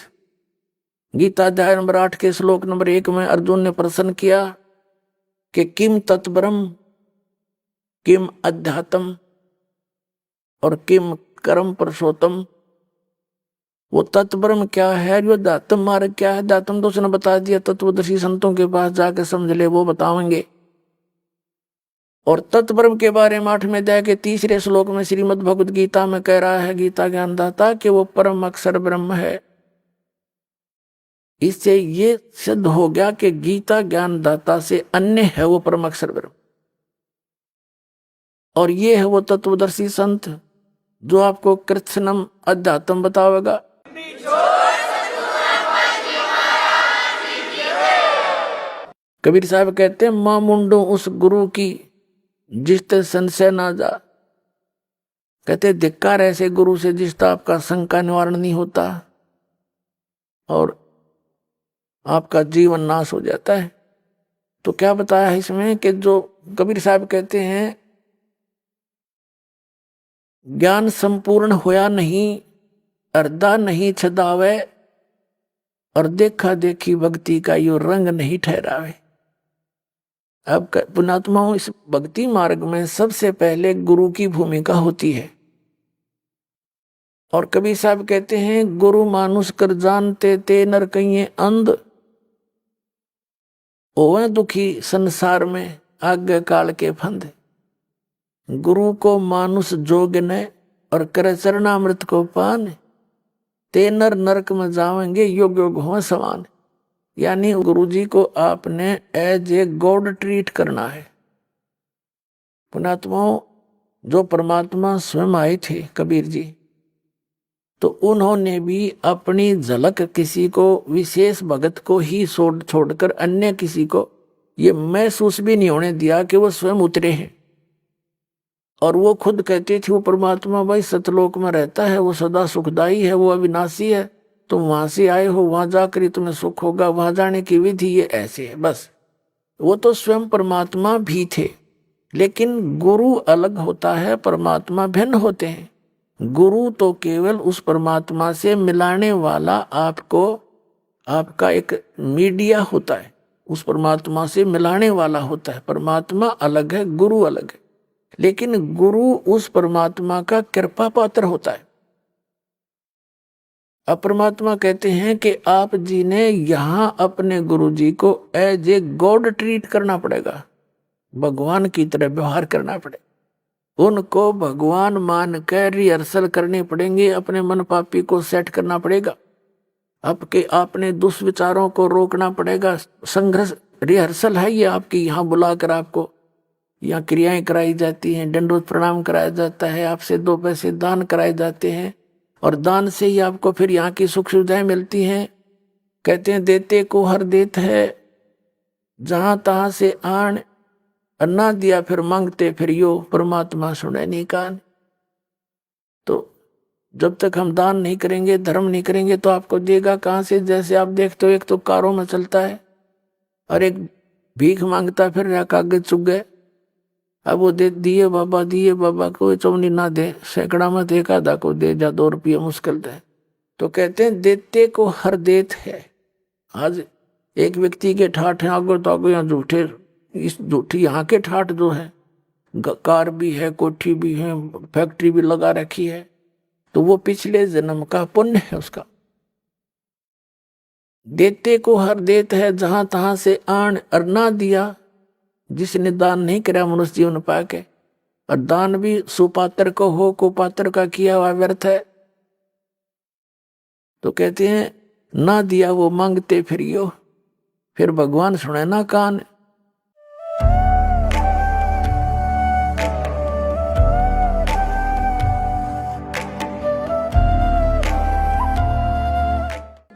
गीता अध्याय नंबर 8 के श्लोक नंबर 1 में अर्जुन ने प्रश्न किया कि किम तत्ब्रह्म, किम अध्यात्म और किम कर्म पुरुषोत्तम। वो तत्ब्रह्म क्या है, जो अध्यात्म मार्ग क्या है। अध्यात्म तो उसने बता दिया, तत्वदर्शी संतों के पास जाके समझ ले, वो बताएंगे। और तत्ब्रह्म के बारे में 8वें अध्याय के 3 श्लोक में श्रीमद् भगवद गीता में कह रहा है गीता ज्ञानदाता कि वो परम अक्षर ब्रह्म है। इससे ये सिद्ध हो गया कि गीता ज्ञानदाता से अन्य है वो परम अक्षर ब्रह्म। और ये है वो तत्वदर्शी संत जो आपको कृत्स्नम अध्यात्म बतावेगा। कबीर साहब कहते हैं मां मुंडो उस गुरु की जिसते संशय ना जा। कहते धिक्कार ऐसे गुरु से जिसका आपका शंका निवारण नहीं होता और आपका जीवन नाश हो जाता है। तो क्या बताया है इसमें कि जो कबीर साहब कहते हैं ज्ञान संपूर्ण होया नहीं, अर्धा नहीं छदावे, और देखा देखी भक्ति का यो रंग नहीं ठहरावे। अब पुण्यात्माओं, इस भक्ति मार्ग में सबसे पहले गुरु की भूमिका होती है। और कबीर साहब कहते हैं, गुरु मानुष कर जानते ते नर कहिए अंध, ओवे दुखी संसार में आगे काल के फंद। गुरु को मानुष जोग ने और करे चरणामृत को पान, ते नर नरक में जावेंगे योग योग हो समान। यानी गुरु जी को आपने एज ए गॉड ट्रीट करना है। पुण्यात्माओं, जो परमात्मा स्वयं आए थे कबीर जी, तो उन्होंने भी अपनी झलक किसी को, विशेष भगत को ही छोड़कर अन्य किसी को ये महसूस भी नहीं होने दिया कि वो स्वयं उतरे हैं। और वो खुद कहते थे, वो परमात्मा भाई सतलोक में रहता है, वो सदा सुखदाई है, वो अविनाशी है, तुम वहां से आए हो, वहां जाकर ही तुम्हें सुख होगा, वहां जाने की विधि ये ऐसे है। बस वो तो स्वयं परमात्मा भी थे। लेकिन गुरु अलग होता है, परमात्मा भिन्न होते हैं। गुरु तो केवल उस परमात्मा से मिलाने वाला, आपको आपका एक मीडिया होता है, उस परमात्मा से मिलाने वाला होता है। परमात्मा अलग है, गुरु अलग है। लेकिन गुरु उस परमात्मा का कृपा पात्र होता है। अब परमात्मा कहते हैं कि आप जी ने यहां अपने गुरु जी को एज ए गॉड ट्रीट करना पड़ेगा, भगवान की तरह व्यवहार करना पड़ेगा। उनको भगवान मान कर रिहर्सल करने पड़ेंगे, अपने मन पापी को सेट करना पड़ेगा, आपने दुष्विचारों को रोकना पड़ेगा। संघर्ष रिहर्सल है ये आपकी। यहाँ बुलाकर आपको यहाँ क्रियाएं कराई जाती हैं, दंडोत प्रणाम कराया जाता है, आपसे 2 पैसे दान कराए जाते हैं, और दान से ही आपको फिर यहाँ की सुख सुविधाएं मिलती हैं। कहते हैं, देते को हर देत है, जहां तहां से आन, अन्ना दिया फिर मांगते फिर यो, परमात्मा सुने नहीं कान। तो जब तक हम दान नहीं करेंगे, धर्म नहीं करेंगे, तो आपको देगा कहां से? जैसे आप देखते हो, एक तो कारों में चलता है और एक भीख मांगता फिर या कागज चुग गए। अब वो दिए बाबा को चौनी ना दे, सैकड़ा में एक आधा को दे, जा 2 रुपये मुश्किल दे। तो कहते हैं, देते को हर देत है। आज एक व्यक्ति के ठाठ है, आगो तो आगो, यहाँ झूठे, इस झूठी यहाँ के ठाठ जो है, कार भी है, कोठी भी है, फैक्ट्री भी लगा रखी है, तो वो पिछले जन्म का पुण्य है उसका। देते को हर देत है, जहां तहां से आन, और ना दिया जिसने दान नहीं करा मनुष्य जीवन पाके। और दान भी सुपात्र को हो, कुपात्र का किया हुआ व्यर्थ है। तो कहते हैं, ना दिया वो मांगते फिरियो, फिर भगवान सुने ना कान।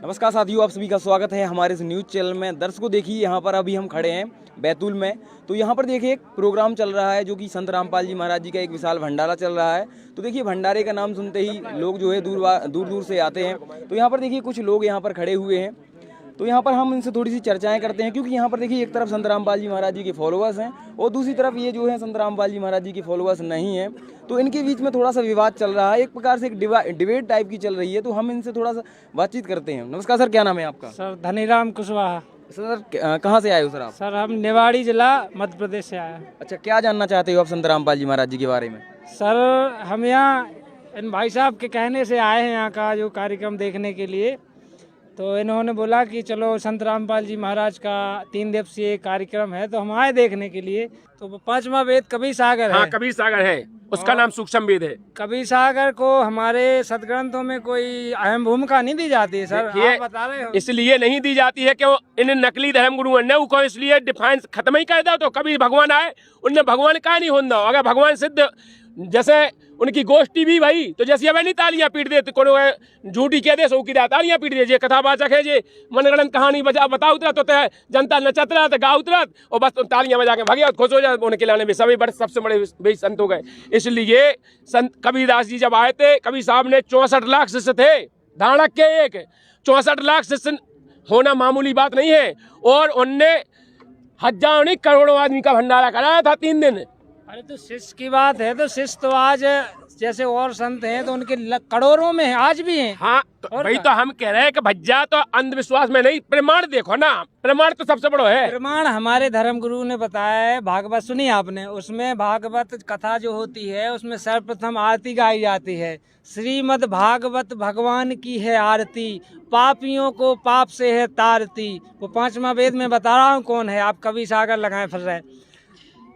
नमस्कार साथियों, आप सभी का स्वागत है हमारे इस न्यूज़ चैनल में। दर्शकों, देखिए यहाँ पर अभी हम खड़े हैं बैतूल में। तो यहाँ पर देखिए एक प्रोग्राम चल रहा है जो कि संत रामपाल जी महाराज जी का एक विशाल भंडारा चल रहा है। तो देखिए भंडारे का नाम सुनते ही लोग जो है दूर दूर से आते हैं। तो यहाँ पर देखिए कुछ लोग यहाँ पर खड़े हुए हैं, तो यहाँ पर हम इनसे थोड़ी सी चर्चाएं करते हैं, क्योंकि यहाँ पर देखिए एक तरफ संत रामपाल जी महाराज जी के फॉलोअर्स हैं और दूसरी तरफ ये जो है संत रामपाल जी महाराज जी के फॉलोअर्स नहीं हैं। तो इनके बीच में थोड़ा सा विवाद चल रहा है, एक प्रकार से एक डिबेट टाइप की चल रही है। तो हम इनसे थोड़ा सा बातचीत करते हैं। नमस्कार सर, क्या नाम है आपका? सर धनीराम कुशवाहा। सर कहाँ से आए हो सर आप? सर हम निवाड़ी जिला मध्य प्रदेश से आए हैं। अच्छा, क्या जानना चाहते हो आप संत रामपाल जी महाराज जी के बारे में? सर हम यहाँ इन भाई साहब के कहने से आए हैं यहाँ का जो कार्यक्रम देखने के लिए। तो इन्होंने बोला कि चलो संत रामपाल जी महाराज का 3 दिवसीय कार्यक्रम है, तो हम आए देखने के लिए। तो 5वां वेद कबीर सागर है। हाँ, कबीर सागर है, उसका नाम सूक्ष्म वेद है। कबीर सागर को हमारे सदग्रंथों में कोई अहम भूमिका नहीं दी जाती है सर, आप बता रहे हो। इसलिए नहीं दी जाती है कि वो इन नकली धर्म गुरुओं ने उनको इसलिए डिफाइन खत्म ही कर दो। तो कबीर भगवान आए, उनने भगवान का नहीं होना। अगर भगवान सिद्ध, जैसे उनकी गोष्ठी भी भाई, तो जैसे अब नहीं तालियां पीट दे, कोनो झूठी कह दे सो की तालियां पीट दे, जे कथावाचक है, जे मनगणन कहानी बता उतरा तो जनता नचत रहा, गा उतरत और बस तालियां बजा के भागे, खुश हो जाए। उनके लाने में सभी बड़े सबसे बड़े भाई संत हो गए। इसलिए संत कबीरदास जी जब आए थे, कबीर साहब ने 64 लाख शिष्य थे, धाड़क के एक 64 लाख शिष्य होना मामूली बात नहीं है। और उनने हजारों नहीं करोड़ों आदमी का भंडारा कराया था 3 दिन। अरे तो शिष्य की बात है, तो शिष्य तो आज जैसे और संत हैं तो उनके करोड़ों में हैं, आज भी हैं। हाँ तो और भाई क्या? तो हम कह रहे हैं कि भज्जा तो अंधविश्वास में नहीं, प्रमाण देखो ना, प्रमाण तो सबसे बड़ा है। प्रमाण हमारे धर्म गुरु ने बताया है, भागवत सुनी आपने, उसमें भागवत कथा जो होती है उसमें सर्वप्रथम आरती गाई जाती है। श्रीमद् भागवत भगवान की है आरती, पापियों को पाप से है तारती। वो 5वां वेद में बता रहा हूँ कौन है, आप कवि सागर लगाए फिर रहे।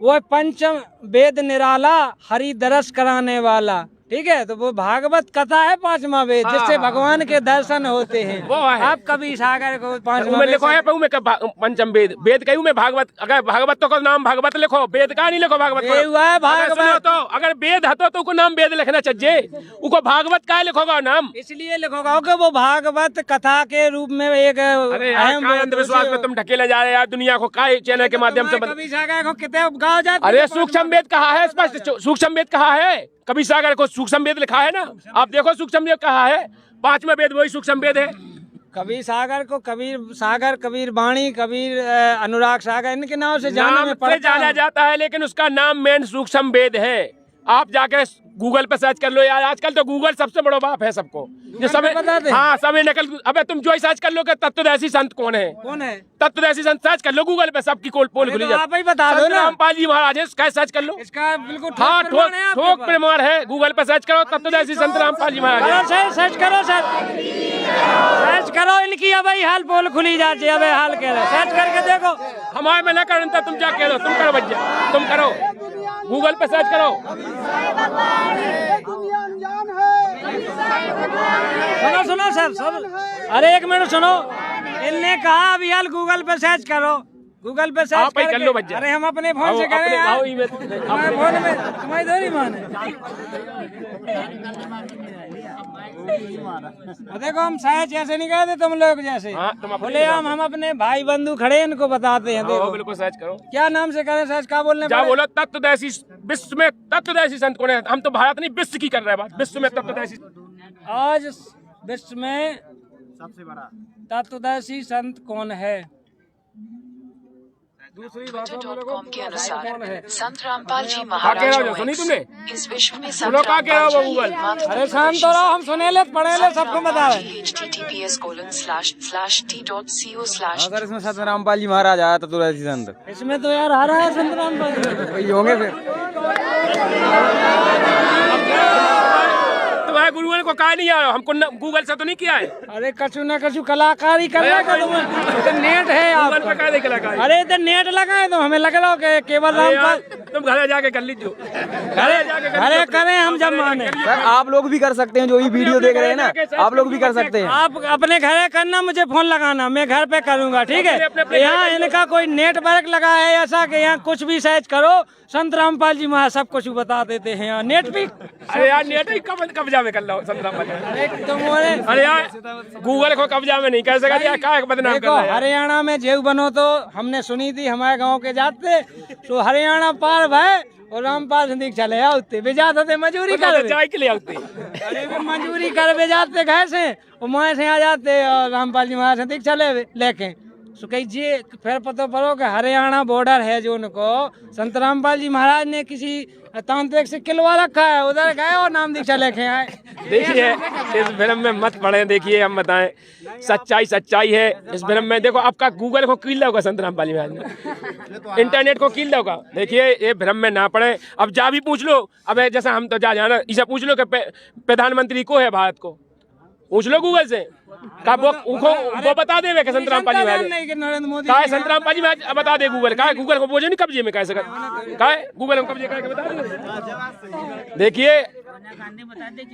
वो पंचम वेद निराला, हरि दरस कराने वाला, ठीक है। तो वो भागवत कथा है 5वां वेद, जिससे भगवान के दर्शन होते हैं। वो है। आप कभी सागर को 5वां में वेद लिखो है पंचम वेद, वेद कहूँ मैं भागवत, अगर भागवत तो का नाम भागवत लिखो, वेद का नहीं लिखो भागवत ये हुआ है भागवत। अगर सुनो तो अगर वेद हतो तो उनको नाम वेद लिखना चाहिए, उनको भागवत का लिखोगा नाम। इसलिए लिखोगा कि वो भागवत कथा के रूप में एक अरे यार काय अंधविश्वास में तुम ढकेले जा रहे हैं यार दुनिया को, काय चैनल के माध्यम से कभी सागर को किताब गाओ जाती। अरे सूक्ष्म वेद कहा है, स्पष्ट सूक्ष्म वेद कहा है, कबीर सागर को सूक्ष्म वेद लिखा है ना, आप देखो सूक्ष्म वेद कहा है, 5वां वेद वही सूक्ष्म वेद है। कबीर सागर को कबीर सागर, कबीर वाणी, कबीर अनुराग सागर, इनके नाम से नाम से जाना जाता है, लेकिन उसका नाम मेन सूक्ष्म वेद है। आप जाके गूगल पे सर्च कर लो यार, आजकल तो गूगल सबसे बड़ा बाप है सबको, जो सब हाँ सब नकल। अबे तुम जो ही सर्च कर लो कि तत्वदर्शी संत कौन है, कौन है तत्वदर्शी संत सर्च कर लो गूगल पे, सबकी पोल खुली जाती। आप ही बता दो ना, रामपाल जी महाराज है, इसका सर्च कर लो। इसका बिल्कुल हाँ ठोक प्रमाण है, गूगल पे सर्च करो तत्वदर्शी संत रामपाल जी महाराज। सर्च करो सर, सर्च करो, इनकी अब हाल पोल खुली जाती है, अब हाल कह रहे सर्च करके देखो। हमारे में न करता तुम जा कह दो, तुम करो बच्चा, तुम करो गूगल पे सर्च करो। सुनो सर, अरे एक मिनट सुनो, इनने कहा अभी हाल गूगल पे सर्च करो, गूगल पे सर्च कर लो बच्चा। अरे हम अपने फोन से करें यार, हमारे फोन में तुम्हारी थोड़ी मान है। देखो हम शायद ऐसे नहीं कहते तुम लोग जैसे, बोले हम अपने भाई बंधु खड़े इनको बताते हैं। देखो बिल्कुल सर्च करो, क्या नाम से करें सर्च, क्या बोलने क्या बोलो तत्वदर्शी, विश्व में तत्वदर्शी संत कौन है? हम तो भारत नहीं विश्व की कर रहे हैं बात, विश्व में तत्वदर्शी। आज विश्व में सबसे बड़ा तत्वदर्शी संत कौन है? Twitter.com के अनुसार संत रामपाल जी महाराज इस विश्व में संत रामपाल जी अरे शांत हो रहो, हम सुने ले पढ़े ले सबको बता रहे। https://t.co/ अगर इसमें संत रामपाल जी महाराज आया तो ऐसी संत, इसमें तो यार आ रहा है संत रामपाल जी, वही होंगे फिर। तुम्हारे गुरुओं को कहा नहीं आया, हमको गूगल से तो नहीं किया है। अरे कछु न कछु कलाकारी कर रहा है, नेट है आपका। अरे इधर नेट लगाए तो हमें लग रहा हो कि केवल रामपाल। तुम घर जाके कर लीजिए, अरे करें हम जब माने। सर आप लोग भी कर सकते हैं, जो ये वीडियो देख रहे हैं ना, आप लोग भी कर सकते हैं। आप अपने घर करना, मुझे फोन लगाना, मैं घर पे करूंगा, ठीक है। यहाँ इनका कोई नेटवर्क लगा है ऐसा कि यहाँ कुछ भी सर्च करो, संत रामपाल जी महाराज सब कुछ बता देते हैं। यहाँ नेट भी, अरे यार नेट ही कब्जा में कर लो संत रामपाल। अरे यार गूगल को कब्जा में नहीं कर सका यार, क्या बदनाम कर रहा है। हरियाणा में जेऊ बनो तो हमने सुनी थी, हमारे गांव के जाते तो हरियाणा पार भाई और रामपाल से दीक्षा ले आते वे जाते मजूरी कर चाय के लिए आते, अरे मजूरी कर वे जाते घर से और माए से आ जाते और रामपाल जी महाराज से दीक्षा लेके सुखई जी। फिर पता पड़ो कि हरियाणा बॉर्डर है जो उनको संत रामपाल जी महाराज ने किसी तांत्रिक से किलवा रखा है, उधर गए और नाम दीक्षा लेके आए। देखिए इस फिल्म में मत पढ़े, देखिए हम बताएं सच्चाई है इस फिल्म में। देखो आपका गूगल को कील होगा संत रामपाल जी महाराज ने, इंटरनेट को कील होगा। देखिए ये भ्रम में ना पड़े, अब जा भी पूछ लो, अब जैसा हम तो जाना इसे पूछ लो कि प्रधानमंत्री को है भारत को, पूछ लो गूगल से, का वो बता दे कि संत रामपाल जी महाराज नरेंद्र मोदी का संत रामपाल जी महाराज बता दे। गूगल का गूगल को बोझे नहीं कब्जे में कैसे का गूगल को कब्जे करके बता दे। देखिए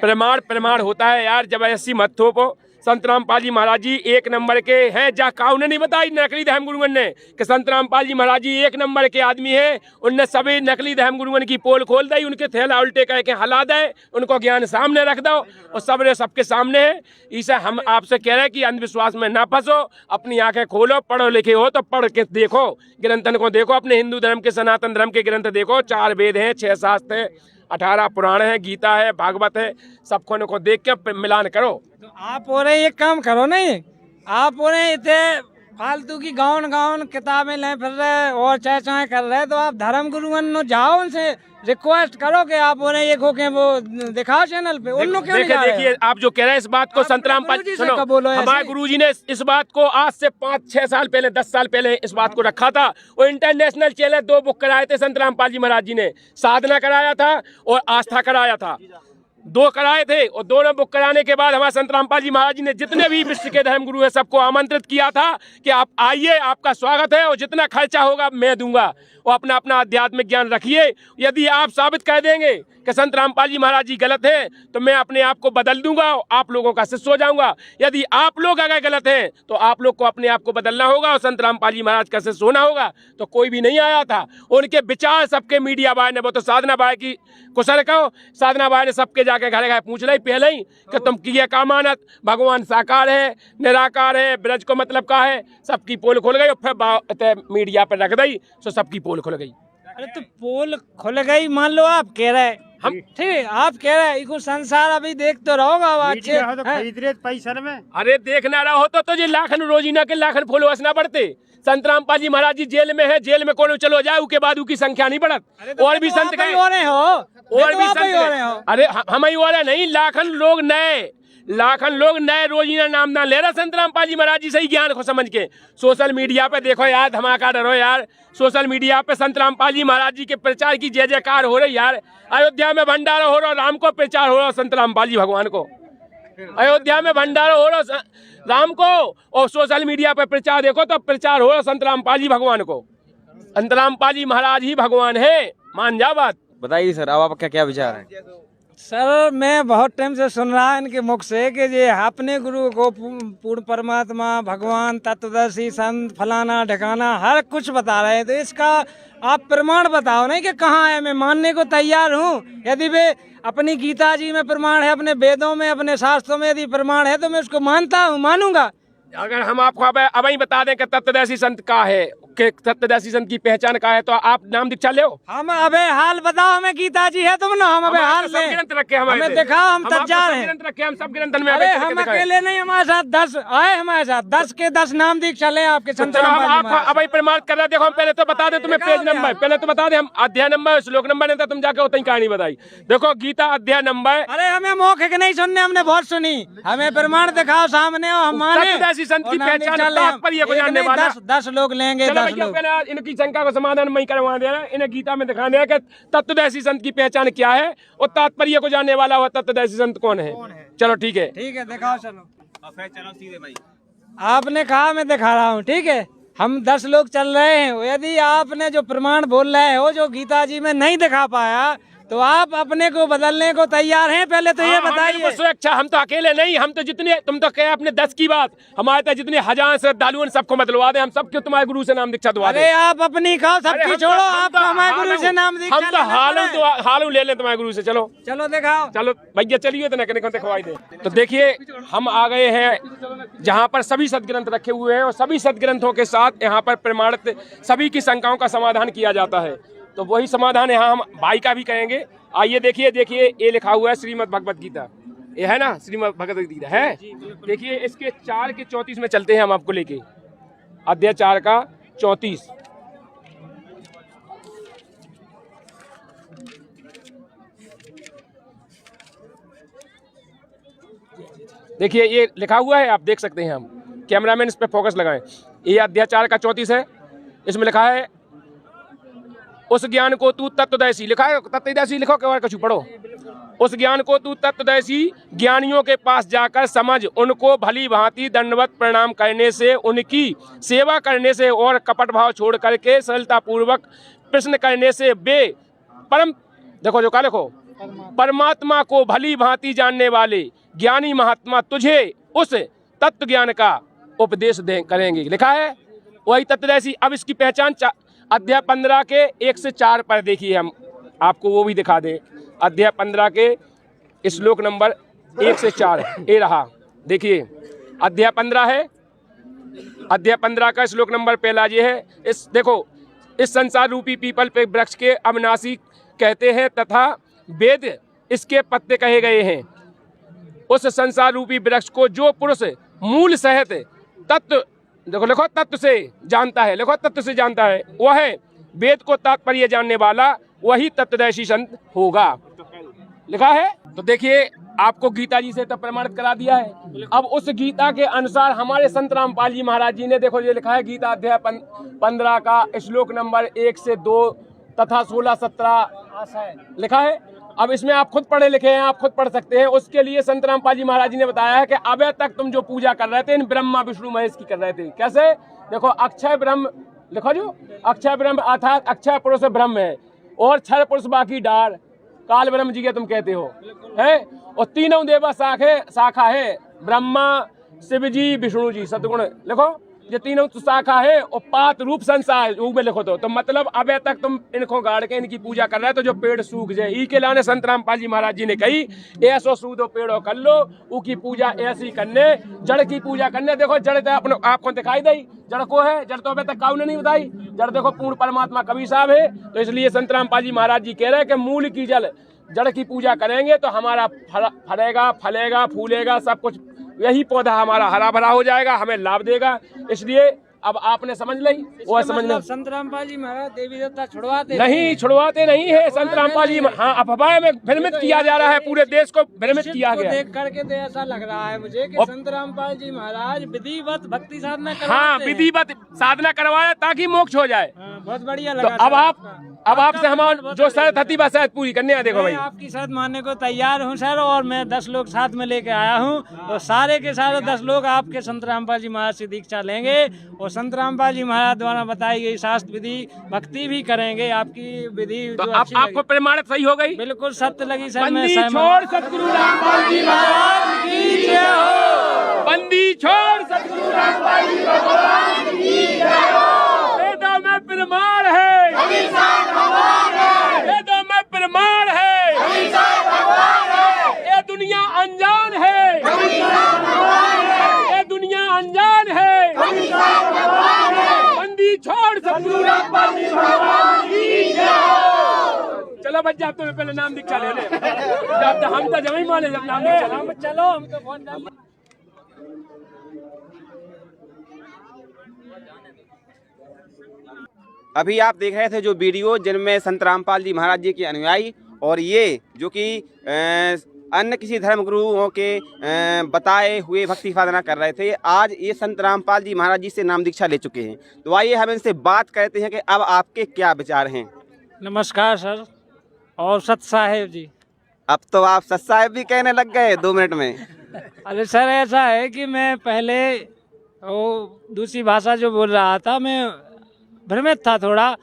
प्रमाण होता है यार, जबरदस्ती मत थोपो। संत रामपाल जी महाराज जी एक नंबर के हैं, जा का उन्हें नहीं बताई नकली धर्म गुरुगन ने कि संत रामपाल जी महाराज जी एक नंबर के आदमी है। उनने सभी नकली धर्म गुरुगन की पोल खोल दी, उनके थैला उल्टे कह के हला दे, उनको ज्ञान सामने रख दो और सबके सामने है। इसे हम आपसे कह रहे हैं कि अंधविश्वास में ना फंसो, अपनी आंखें खोलो, पढ़ो लिखे हो तो पढ़ के देखो, ग्रंथन को देखो, अपने हिंदू धर्म के सनातन धर्म के ग्रंथ देखो, 4 वेद हैं, 6 शास्त्र है, 18 पुराण है, गीता है, भागवत है, सबको को देख के मिलान करो। तो आप और एक काम करो नहीं, आप और इतने फालतू की गाउन किताबें लें फिर रहे और चाय कर रहे, तो आप धर्म गुरुओं जाओ, उनसे रिक्वेस्ट करो कि आप उन्हें ये खो के वो दिखाओ चैनल पे। उन क्यों नहीं जा रहे? देखिए आप जो कह रहे हैं इस बात को संत रामपाल जी, सुनो, हमारे गुरुजी ने इस बात को आज से 5-6 साल पहले 10 साल पहले इस बात को रखा था। वो इंटरनेशनल चैनल 2 बुक कराए थे संत रामपाल जी महाराज जी ने, साधना कराया था और आस्था कराया था, 2 कराए थे। और दोनों बुक कराने के बाद हमारे संत रामपाल जी महाराज जी ने जितने भी विश्व के धर्म गुरु है सबको आमंत्रित किया था कि आप आइए, आपका स्वागत है और जितना खर्चा होगा मैं दूंगा, और अपना अपना आध्यात्मिक ज्ञान रखिए। यदि आप साबित कर देंगे कि संत रामपाल जी महाराज जी गलत हैं तो मैं अपने आप को बदल दूंगा, आप लोगों का शिष्य हो जाऊंगा। यदि आप लोग अगर गलत हैं तो आप लोग को अपने आप को बदलना होगा और संत रामपाल जी महाराज का शिष्य होना होगा। तो कोई भी नहीं आया था, उनके विचार सबके मीडिया बाय ने, वो तो साधना बाय की कुशल कहो, साधना बाय ने सबके जाके घर घर पूछ ली पहले ही कि तुम किए का मानत, भगवान साकार है निराकार है, ब्रज को मतलब का है, सबकी पोल खुल गई और फिर मीडिया पर रख दी तो सबकी पोल खुल गई। अरे तो पोल खुल गई, मान लो आप कह रहे हम ठीक, आप कह रहे हैं संसार अभी देख तो रहोगा अच्छे तो खरीद रहे पैसा में। अरे देखना रहो तो तुझे लाखन रोजीना के लाखन फॉलोअर्स ना बढ़ते। संत रामपाल जी महाराज जी जेल में है, जेल में कौन चलो जाए उसके बाद की संख्या नहीं बढ़त। तो और भी संत गए हो रहे हो, और भी संत हो। अरे हम ही हो रहे नहीं, लाखन लोग नए रोजीना नामदान ले रहे संत रामपाल जी महाराज जी सही ज्ञान को समझ के। सोशल मीडिया पे देखो यार, धमाका डरो यार, सोशल मीडिया पे संत रामपाल जी महाराज जी के प्रचार की जय जयकार हो रही यार। अयोध्या में भंडारा हो रहा, राम को प्रचार हो रहा, संत रामपाल जी भगवान को अयोध्या में भंडारा हो रहा राम को, और सोशल मीडिया पे प्रचार देखो तो प्रचार हो रहा संत रामपाल जी भगवान को। संत रामपाल जी महाराज ही भगवान है, मान जा बात। बताइए सर, अब आपका क्या विचार है? सर मैं बहुत टाइम से सुन रहा इनके मुख से कि ये अपने गुरु को पूर्ण परमात्मा भगवान तत्वदर्शी संत फलाना ढकाना हर कुछ बता रहे हैं, तो इसका आप प्रमाण बताओ नहीं कि कहाँ है। मैं मानने को तैयार हूँ, यदि वे अपनी गीता जी में प्रमाण है, अपने वेदों में, अपने शास्त्रों में यदि प्रमाण है तो मैं उसको मानता हूँ, मानूंगा। अगर हम आपको अब ही बता दें कि तत्वदर्शी संत का है, कि तत्वदर्शी संत की पहचान का है, तो आप नाम दीक्षा ले। हम अबे हाल बताओ, हमें गीता जी है तुम ना, हम अबे हाल ले ग्रंथ रखे, हमें दिखाओ, हम तज्जार हैं। हम सब ग्रंथ में। अरे हम अकेले नहीं, हमारे साथ 10 आए, हमारे साथ 10 के 10 नाम दीक्षा ले आपके संत रामपाल जी। अब प्रमाण कर रहे, देखो हम पहले तो बता दें तुम्हें पेज नंबर, पहले तो बता दें हम अध्याय नंबर श्लोक नंबर नहीं था, तुम जाके उतनी कहानी बताई। देखो गीता अध्याय नंबर। अरे हमें मौखिक नहीं सुनने, हमने बहुत सुनी, हमें प्रमाण दिखाओ सामने और हम माने। तत्वदर्शी संत की पहचान तात्पर्य को जानने वाला 10 लोग लेंगे, 10 लोग। इनकी शंका का समाधान मैं करवा दे रहा, इन्हें गीता में दिखाने है कि तत्वदर्शी संत की पहचान क्या है और तात्पर्य को जानने वाला हुआ तत्वदर्शी संत कौन है। चलो ठीक है, दिखाओ, चलो सीधे भाई। आपने कहा मैं दिखा रहा हूँ, ठीक है, हम 10 लोग चल रहे हैं। यदि आपने जो प्रमाण बोल रहे हो जो गीता जी में नहीं दिखा पाया तो आप अपने को बदलने को तैयार हैं, पहले तो ये बताइए। सुरक्षा, हम तो अकेले नहीं, हम तो जितने, तुम तो कहे अपने 10 की बात, हमारे तो जितने हजार श्रद्धालु सबको बदलवा दे, हम सबको तुम्हारे गुरु से नाम दीक्षा दवा दे। अरे आप अपनी खाओ, सबकी छोड़ो, आप हमारे गुरु से नाम दीक्षा। हम तो हालू ले लें तुम्हारे गुरु से। चलो दिखाओ, चलो भैया चलिए, तो नकने को दिखवाई दे। तो देखिए हम आ गए हैं जहाँ पर सभी सदग्रंथ रखे हुए हैं और सभी सदग्रंथों के साथ यहाँ पर प्रमाणित सभी की शंकाओं का समाधान किया जाता है। तो वही समाधान यहाँ हम भाई का भी कहेंगे। आइए देखिए, ये लिखा हुआ है श्रीमद् भगवत गीता, ये है ना, श्रीमद् भगवत गीता है। देखिए इसके 4 के 34 में चलते हैं हम आपको लेके, अध्याय 4 का 34। देखिए ये लिखा हुआ है, आप देख सकते हैं, हम कैमरामैन इस पे फोकस लगाएं। ये अध्याय 4 का 34 है, इसमें लिखा है उस ज्ञान को तू तत्वदर्शी, लिखा है तत्वदर्शी, लिखो के बार कछु पढ़ो। उस ज्ञान को तू तत्वदर्शी ज्ञानियों के पास जाकर समझ, उनको भली भांति दंडवत प्रणाम करने से, उनकी सेवा करने से और कपट भाव छोड़ करके सरलता पूर्वक प्रश्न करने से वे परम, देखो जो का लिखो, परमात्मा को भली भांति जानने वाले ज्ञानी महात्मा तुझे उस तत्व ज्ञान का उपदेश करेंगे। लिखा है वही तत्वदर्शी। अब इसकी पहचान अध्याय 15 के 1 से 4 पर देखिए, हम आपको वो भी दिखा दें। अध्याय 15 के श्लोक नंबर 1 से 4 ये रहा। देखिए अध्याय 15 है, अध्याय 15 का श्लोक नंबर पहला ये है, इस देखो, इस संसार रूपी पीपल पे वृक्ष के अविनाशी कहते हैं तथा वेद इसके पत्ते कहे गए हैं। उस संसार रूपी वृक्ष को जो पुरुष मूल सहित तत्व देखो लिखो तत्व से जानता है, लिखो तत्व से जानता है, वह है वेद को तात्पर्य जानने वाला, वही तत्वदर्शी संत होगा, लिखा है। तो देखिए आपको गीता जी से तो प्रमाणित करा दिया है। अब उस गीता के अनुसार हमारे संत रामपाल जी महाराज जी ने, देखो ये लिखा है गीता अध्याय 15 का श्लोक नंबर 1 से 2 तथा 16-17 लिखा है। अब इसमें आप खुद पढ़े लिखे हैं, आप खुद पढ़ सकते हैं। उसके लिए संत रामपाल जी महाराज जी ने बताया है कि अब तक तुम जो पूजा कर रहे थे इन ब्रह्मा विष्णु महेश की कर रहे थे। कैसे? देखो अक्षय ब्रह्म लिखो, जो अक्षय ब्रह्म अर्थात अक्षय पुरुष ब्रह्म है और क्षर पुरुष बाकी डार काल ब्रह्म जी के तुम कहते हो हैं, और तीनों देवा शाखा है ब्रह्मा शिव जी विष्णु जी सतगुण, लिखो ये तीनों शाखा है और पात रूप संसार में लिखो। तो मतलब अब तक तुम इनको गाड़ के इनकी पूजा कर रहे हो तो जो पेड़ सूख जाए, ई के लाने संत रामपाल जी महाराज जी ने कही ऐसो सूदो पेड़ो कर लो, उकी पूजा ऐसी करने, जड़ की पूजा करने। देखो जड़ तो अपने आपको दिखाई दी, जड़ को है, जड़ तो अभी तक काउ ने नहीं बताई, जड़ देखो पूर्ण परमात्मा कबीर साहब है। तो इसलिए संत रामपाल जी महाराज जी कह रहे हैं कि मूल की जड़ की पूजा करेंगे तो हमारा फलेगा फलेगा फूलेगा सब कुछ, यही पौधा हमारा हरा भरा हो जाएगा, हमें लाभ देगा। इसलिए अब आपने समझ ली, वो समझ लो। संत रामपाल जी महाराज देवी देवता छुड़वाते नहीं है संत रामपाल जी। हाँ, अफवाह में भ्रमित किया जा रहा है, पूरे देश को भ्रमित किया गया। देख करके तो ऐसा लग रहा है मुझे कि संत रामपाल जी महाराज विधिवत भक्ति साधना करवाते हैं। हाँ, विधिवत साधना करवाया ताकि मोक्ष हो जाए। बहुत बढ़िया लगा। तो अब आपसे हम जो शर्त थी बस शायद पूरी करने हैं। देखो भाई, आपकी शर्त मानने को तैयार हूँ सर, और मैं 10 लोग साथ में लेके आया हूँ, तो सारे के सारे 10 लोग आपके संत रामपाल जी महाराज से दीक्षा लेंगे और संत रामपाल जी महाराज द्वारा बताई गई शास्त्र विधि भक्ति भी करेंगे। आपकी विधि तो आपको प्रमाणित सही हो गई, बिल्कुल सत्य लगी सर। बंदी छोड़ सतगुरु रामपाल जी महाराज की जय हो, बंदी छोड़ सतगुरु रामपाल जी महाराज की जय हो। वेदों में प्रमाण है, वेदों में प्रमाण है, ये दुनिया अनजान है, ये दुनिया अनजान है। बंदी छोड़ सतगुरु रामपाल जी महाराज की जय हो। चलो बच्चा, अब तुम्हें पहले नाम दीक्षा ले ले, हम तो जब ही माने जब नाम दीक्षा चलो हम तो बहुत अभी आप देख रहे थे जो वीडियो जिनमें संत रामपाल जी महाराज जी के अनुयायी और ये जो कि अन्य किसी धर्म गुरुओं के बताए हुए भक्ति साधना कर रहे थे, आज ये संत रामपाल जी महाराज जी से नाम दीक्षा ले चुके हैं। तो आइए हम इनसे बात करते हैं कि अब आपके क्या विचार हैं। नमस्कार सर और सत साहेब जी। अब तो आप सत साहेब भी कहने लग गए 2 मिनट में। अरे सर ऐसा है कि मैं पहले वो दूसरी भाषा जो बोल रहा था, मैं भ्रमित था थोड़ा।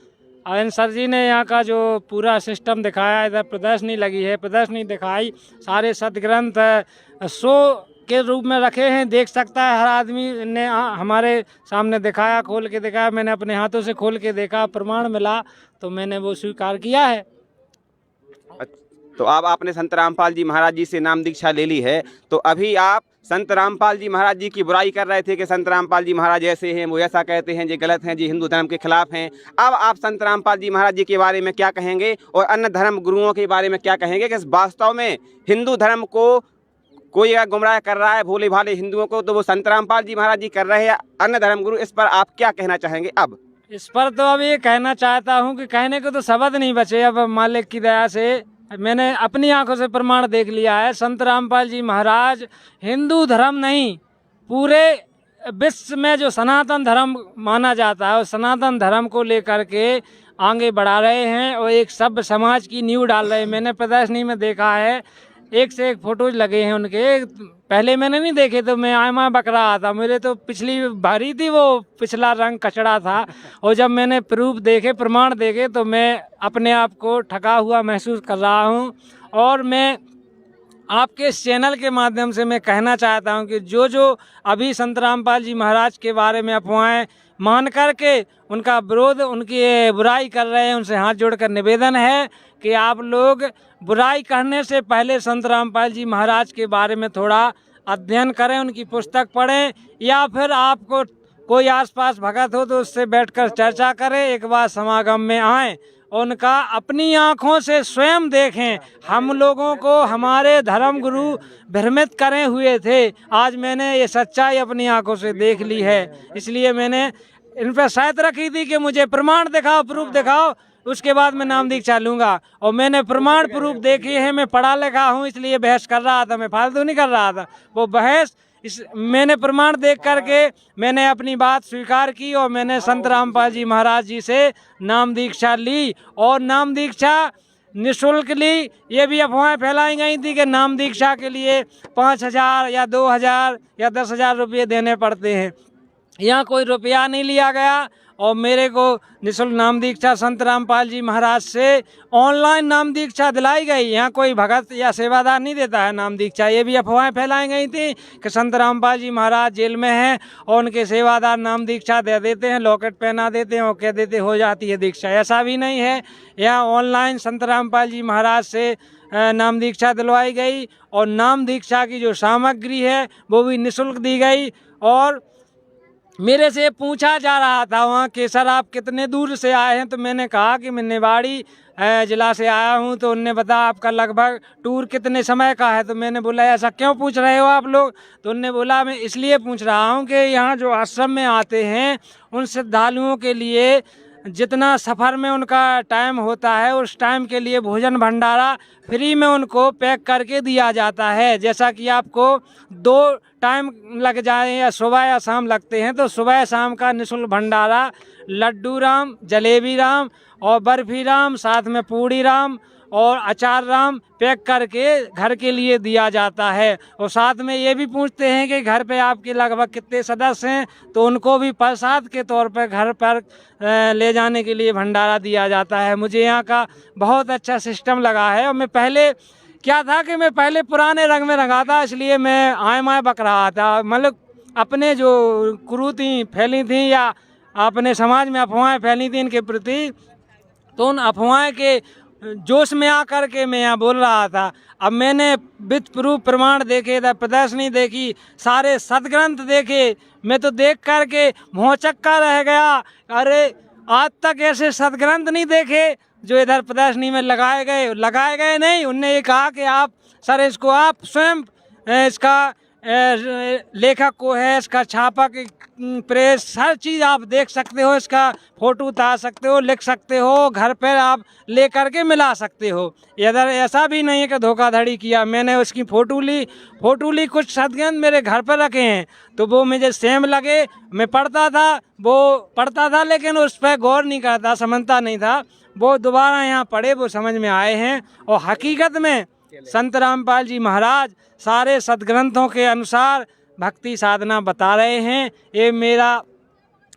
और सर जी ने यहाँ का जो पूरा सिस्टम दिखाया, इधर प्रदर्शनी लगी है, प्रदर्शनी दिखाई, सारे सदग्रंथ शो के रूप में रखे हैं, देख सकता है हर आदमी ने हमारे सामने दिखाया, खोल के दिखाया। मैंने अपने हाथों से खोल के देखा, प्रमाण मिला तो मैंने वो स्वीकार किया है। तो अब आपने संत रामपाल जी महाराज जी से नाम दीक्षा ले ली है, तो अभी आप संत रामपाल जी महाराज जी की बुराई कर रहे थे कि संत रामपाल जी महाराज ऐसे हैं, वो ऐसा कहते हैं, जी गलत हैं, जी हिंदू धर्म के खिलाफ हैं। अब आप संत रामपाल जी महाराज जी के बारे में क्या कहेंगे और अन्य धर्म गुरुओं के बारे में क्या कहेंगे कि वास्तव में हिंदू धर्म को कोई अगर गुमराह कर रहा है भोले भाले हिंदुओं को, तो वो संत रामपाल जी महाराज जी कर रहे हैं, अन्य धर्म गुरु। इस पर आप क्या कहना चाहेंगे? अब इस पर तो अब ये कहना चाहता हूँ कि कहने को तो शब्द नहीं बचे। अब मालिक की दया से मैंने अपनी आंखों से प्रमाण देख लिया है। संत रामपाल जी महाराज हिंदू धर्म नहीं, पूरे विश्व में जो सनातन धर्म माना जाता है उस सनातन धर्म को लेकर के आगे बढ़ा रहे हैं और एक सभ्य समाज की नींव डाल रहे हैं। मैंने प्रदर्शनी में देखा है, एक से एक फोटोज लगे हैं उनके। पहले मैंने नहीं देखे तो मैं आयमा बक रहा था, मेरे तो पिछली भरी थी, वो पिछला रंग कचड़ा था। और जब मैंने प्रूफ देखे, प्रमाण देखे, तो मैं अपने आप को ठगा हुआ महसूस कर रहा हूँ। और मैं आपके इस चैनल के माध्यम से मैं कहना चाहता हूँ कि जो अभी संत रामपाल जी महाराज के बारे में अफवाहें मान करके उनका विरोध, उनकी बुराई कर रहे हैं, उनसे हाथ जोड़कर निवेदन है कि आप लोग बुराई करने से पहले संत रामपाल जी महाराज के बारे में थोड़ा अध्ययन करें, उनकी पुस्तक पढ़ें, या फिर आपको कोई आसपास भगत हो तो उससे बैठकर चर्चा करें, एक बार समागम में आएँ उनका अपनी आँखों से स्वयं देखें। हम लोगों को हमारे धर्म गुरु भ्रमित करे हुए थे, आज मैंने ये सच्चाई अपनी आँखों से देख ली है। इसलिए मैंने इन पर शर्त रखी थी कि मुझे प्रमाण दिखाओ, प्रूफ दिखाओ, उसके बाद मैं नाम दीक्षा लूँगा। और मैंने प्रमाण प्रूफ देखे हैं। मैं पढ़ा लिखा हूँ, इसलिए बहस कर रहा था, मैं फालतू नहीं कर रहा था। वो बहस मैंने प्रमाण देख करके मैंने अपनी बात स्वीकार की और मैंने संत रामपाल जी महाराज जी से नाम दीक्षा ली। और नाम दीक्षा निःशुल्क ली। ये भी अफवाहें फैलाई गई थी कि नाम दीक्षा के लिए 5,000 या 2,000 या 10,000 रुपये देने पड़ते हैं। यहाँ कोई रुपया नहीं लिया गया और मेरे को निःशुल्क नाम दीक्षा संत रामपाल जी महाराज से ऑनलाइन नाम दीक्षा दिलाई गई। यहाँ कोई भगत या सेवादार नहीं देता है नाम दीक्षा। ये भी अफवाहें फैलाई गई थी कि संत रामपाल जी महाराज जेल में हैं और उनके सेवादार नाम दीक्षा दे देते हैं, लॉकेट पहना देते हैं और कह देते हो जाती है दीक्षा। ऐसा भी नहीं है। यहाँ ऑनलाइन संत रामपाल जी महाराज से नाम दीक्षा दिलवाई गई और नाम दीक्षा की जो सामग्री है वो भी निःशुल्क दी गई। और मेरे से पूछा जा रहा था वहाँ कि सर आप कितने दूर से आए हैं, तो मैंने कहा कि मैं निवाड़ी ज़िला से आया हूँ। तो उनने बताया आपका लगभग टूर कितने समय का है। तो मैंने बोला ऐसा क्यों पूछ रहे हो आप लोग। तो उनने बोला मैं इसलिए पूछ रहा हूँ कि यहाँ जो आश्रम में आते हैं उन श्रद्धालुओं के लिए जितना सफ़र में उनका टाइम होता है उस टाइम के लिए भोजन भंडारा फ्री में उनको पैक करके दिया जाता है। जैसा कि आपको 2 टाइम लग जाए या सुबह या शाम लगते हैं, तो सुबह शाम का निःशुल्क भंडारा लड्डू राम, जलेबी राम और बर्फी राम, साथ में पूड़ी राम और अचार राम पैक करके घर के लिए दिया जाता है। और साथ में ये भी पूछते हैं कि घर पे आपके लगभग कितने सदस्य हैं, तो उनको भी प्रसाद के तौर पर घर पर ले जाने के लिए भंडारा दिया जाता है। मुझे यहाँ का बहुत अच्छा सिस्टम लगा है। और मैं पहले क्या था कि मैं पहले पुराने रंग में रंगा था, इसलिए मैं आए माए बक रहा था। मतलब अपने जो कुरीति फैली थी या अपने समाज में अफवाहें फैली थी इनके प्रति, तो उन अफवाहें के जोश में आकर के मैं यहाँ बोल रहा था। अब मैंने विद प्रूफ प्रमाण देखे, प्रदर्शनी देखी, सारे सदग्रंथ देखे। मैं तो देख करके भौचक्का रह गया। अरे आज तक ऐसे सदग्रंथ नहीं देखे जो इधर प्रदर्शनी में लगाए गए नहीं। उनने ये कहा कि आप सर इसको आप स्वयं इसका लेखक को है, इसका छापक प्रेस हर चीज़ आप देख सकते हो, इसका फोटो उतार सकते हो, लिख सकते हो, घर पर आप ले करके मिला सकते हो। इधर ऐसा भी नहीं है कि धोखाधड़ी किया। मैंने उसकी फ़ोटो ली, कुछ सदग्रंथ मेरे घर पर रखे हैं, तो वो मुझे सेम लगे। मैं पढ़ता था लेकिन उस पर गौर नहीं करता, समझता नहीं था। वो दोबारा यहाँ पढ़े, वो समझ में आए हैं। और हकीकत में संत रामपाल जी महाराज सारे सदग्रंथों के अनुसार भक्ति साधना बता रहे हैं। ये मेरा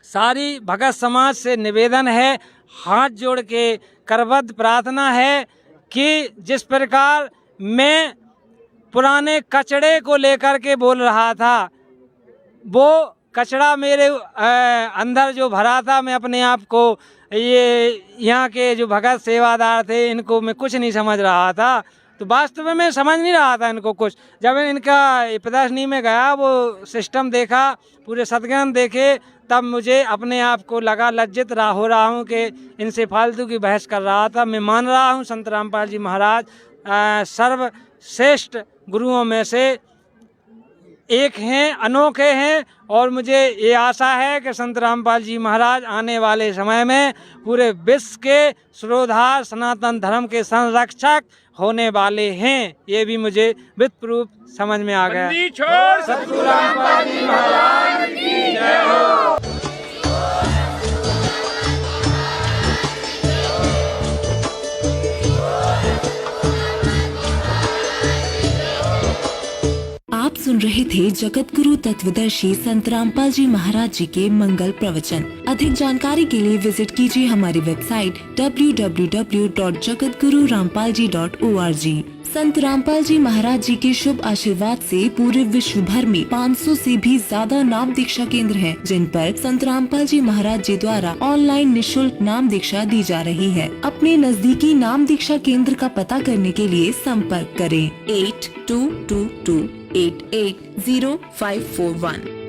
सारी भगत समाज से निवेदन है, हाथ जोड़ के करबद्ध प्रार्थना है कि जिस प्रकार मैं पुराने कचड़े को लेकर के बोल रहा था, वो कचड़ा मेरे अंदर जो भरा था, मैं अपने आप को ये यहाँ के जो भगत सेवादार थे इनको मैं कुछ नहीं समझ रहा था। तो वास्तव में मैं समझ नहीं रहा था इनको कुछ। जब इनका प्रदर्शनी में गया, वो सिस्टम देखा, पूरे सदग्रंथ देखे, तब मुझे अपने आप को लगा लज्जित हो रहा हूँ कि इनसे फालतू की बहस कर रहा था। मैं मान रहा हूँ संत रामपाल जी महाराज सर्वश्रेष्ठ गुरुओं में से एक हैं, अनोखे हैं। और मुझे ये आशा है कि संत रामपाल जी महाराज आने वाले समय में पूरे विश्व के श्रोधार सनातन धर्म के संरक्षक होने वाले हैं। ये भी मुझे विद प्रूफ समझ में आ गया। सतगुरु रामपाल जी महाराज की जय हो। आप सुन रहे थे जगत गुरु तत्वदर्शी संत रामपाल जी महाराज जी के मंगल प्रवचन। अधिक जानकारी के लिए विजिट कीजिए हमारी वेबसाइट www.jagatgururampalji.org। संत रामपाल जी महाराज जी के शुभ आशीर्वाद से पूरे विश्व भर में 500 से भी ज्यादा नाम दीक्षा केंद्र हैं, जिन पर संत रामपाल जी महाराज जी द्वारा ऑनलाइन निःशुल्क नाम दीक्षा दी जा रही है। अपने नजदीकी नाम दीक्षा केंद्र का पता करने के लिए संपर्क करें 8222880541।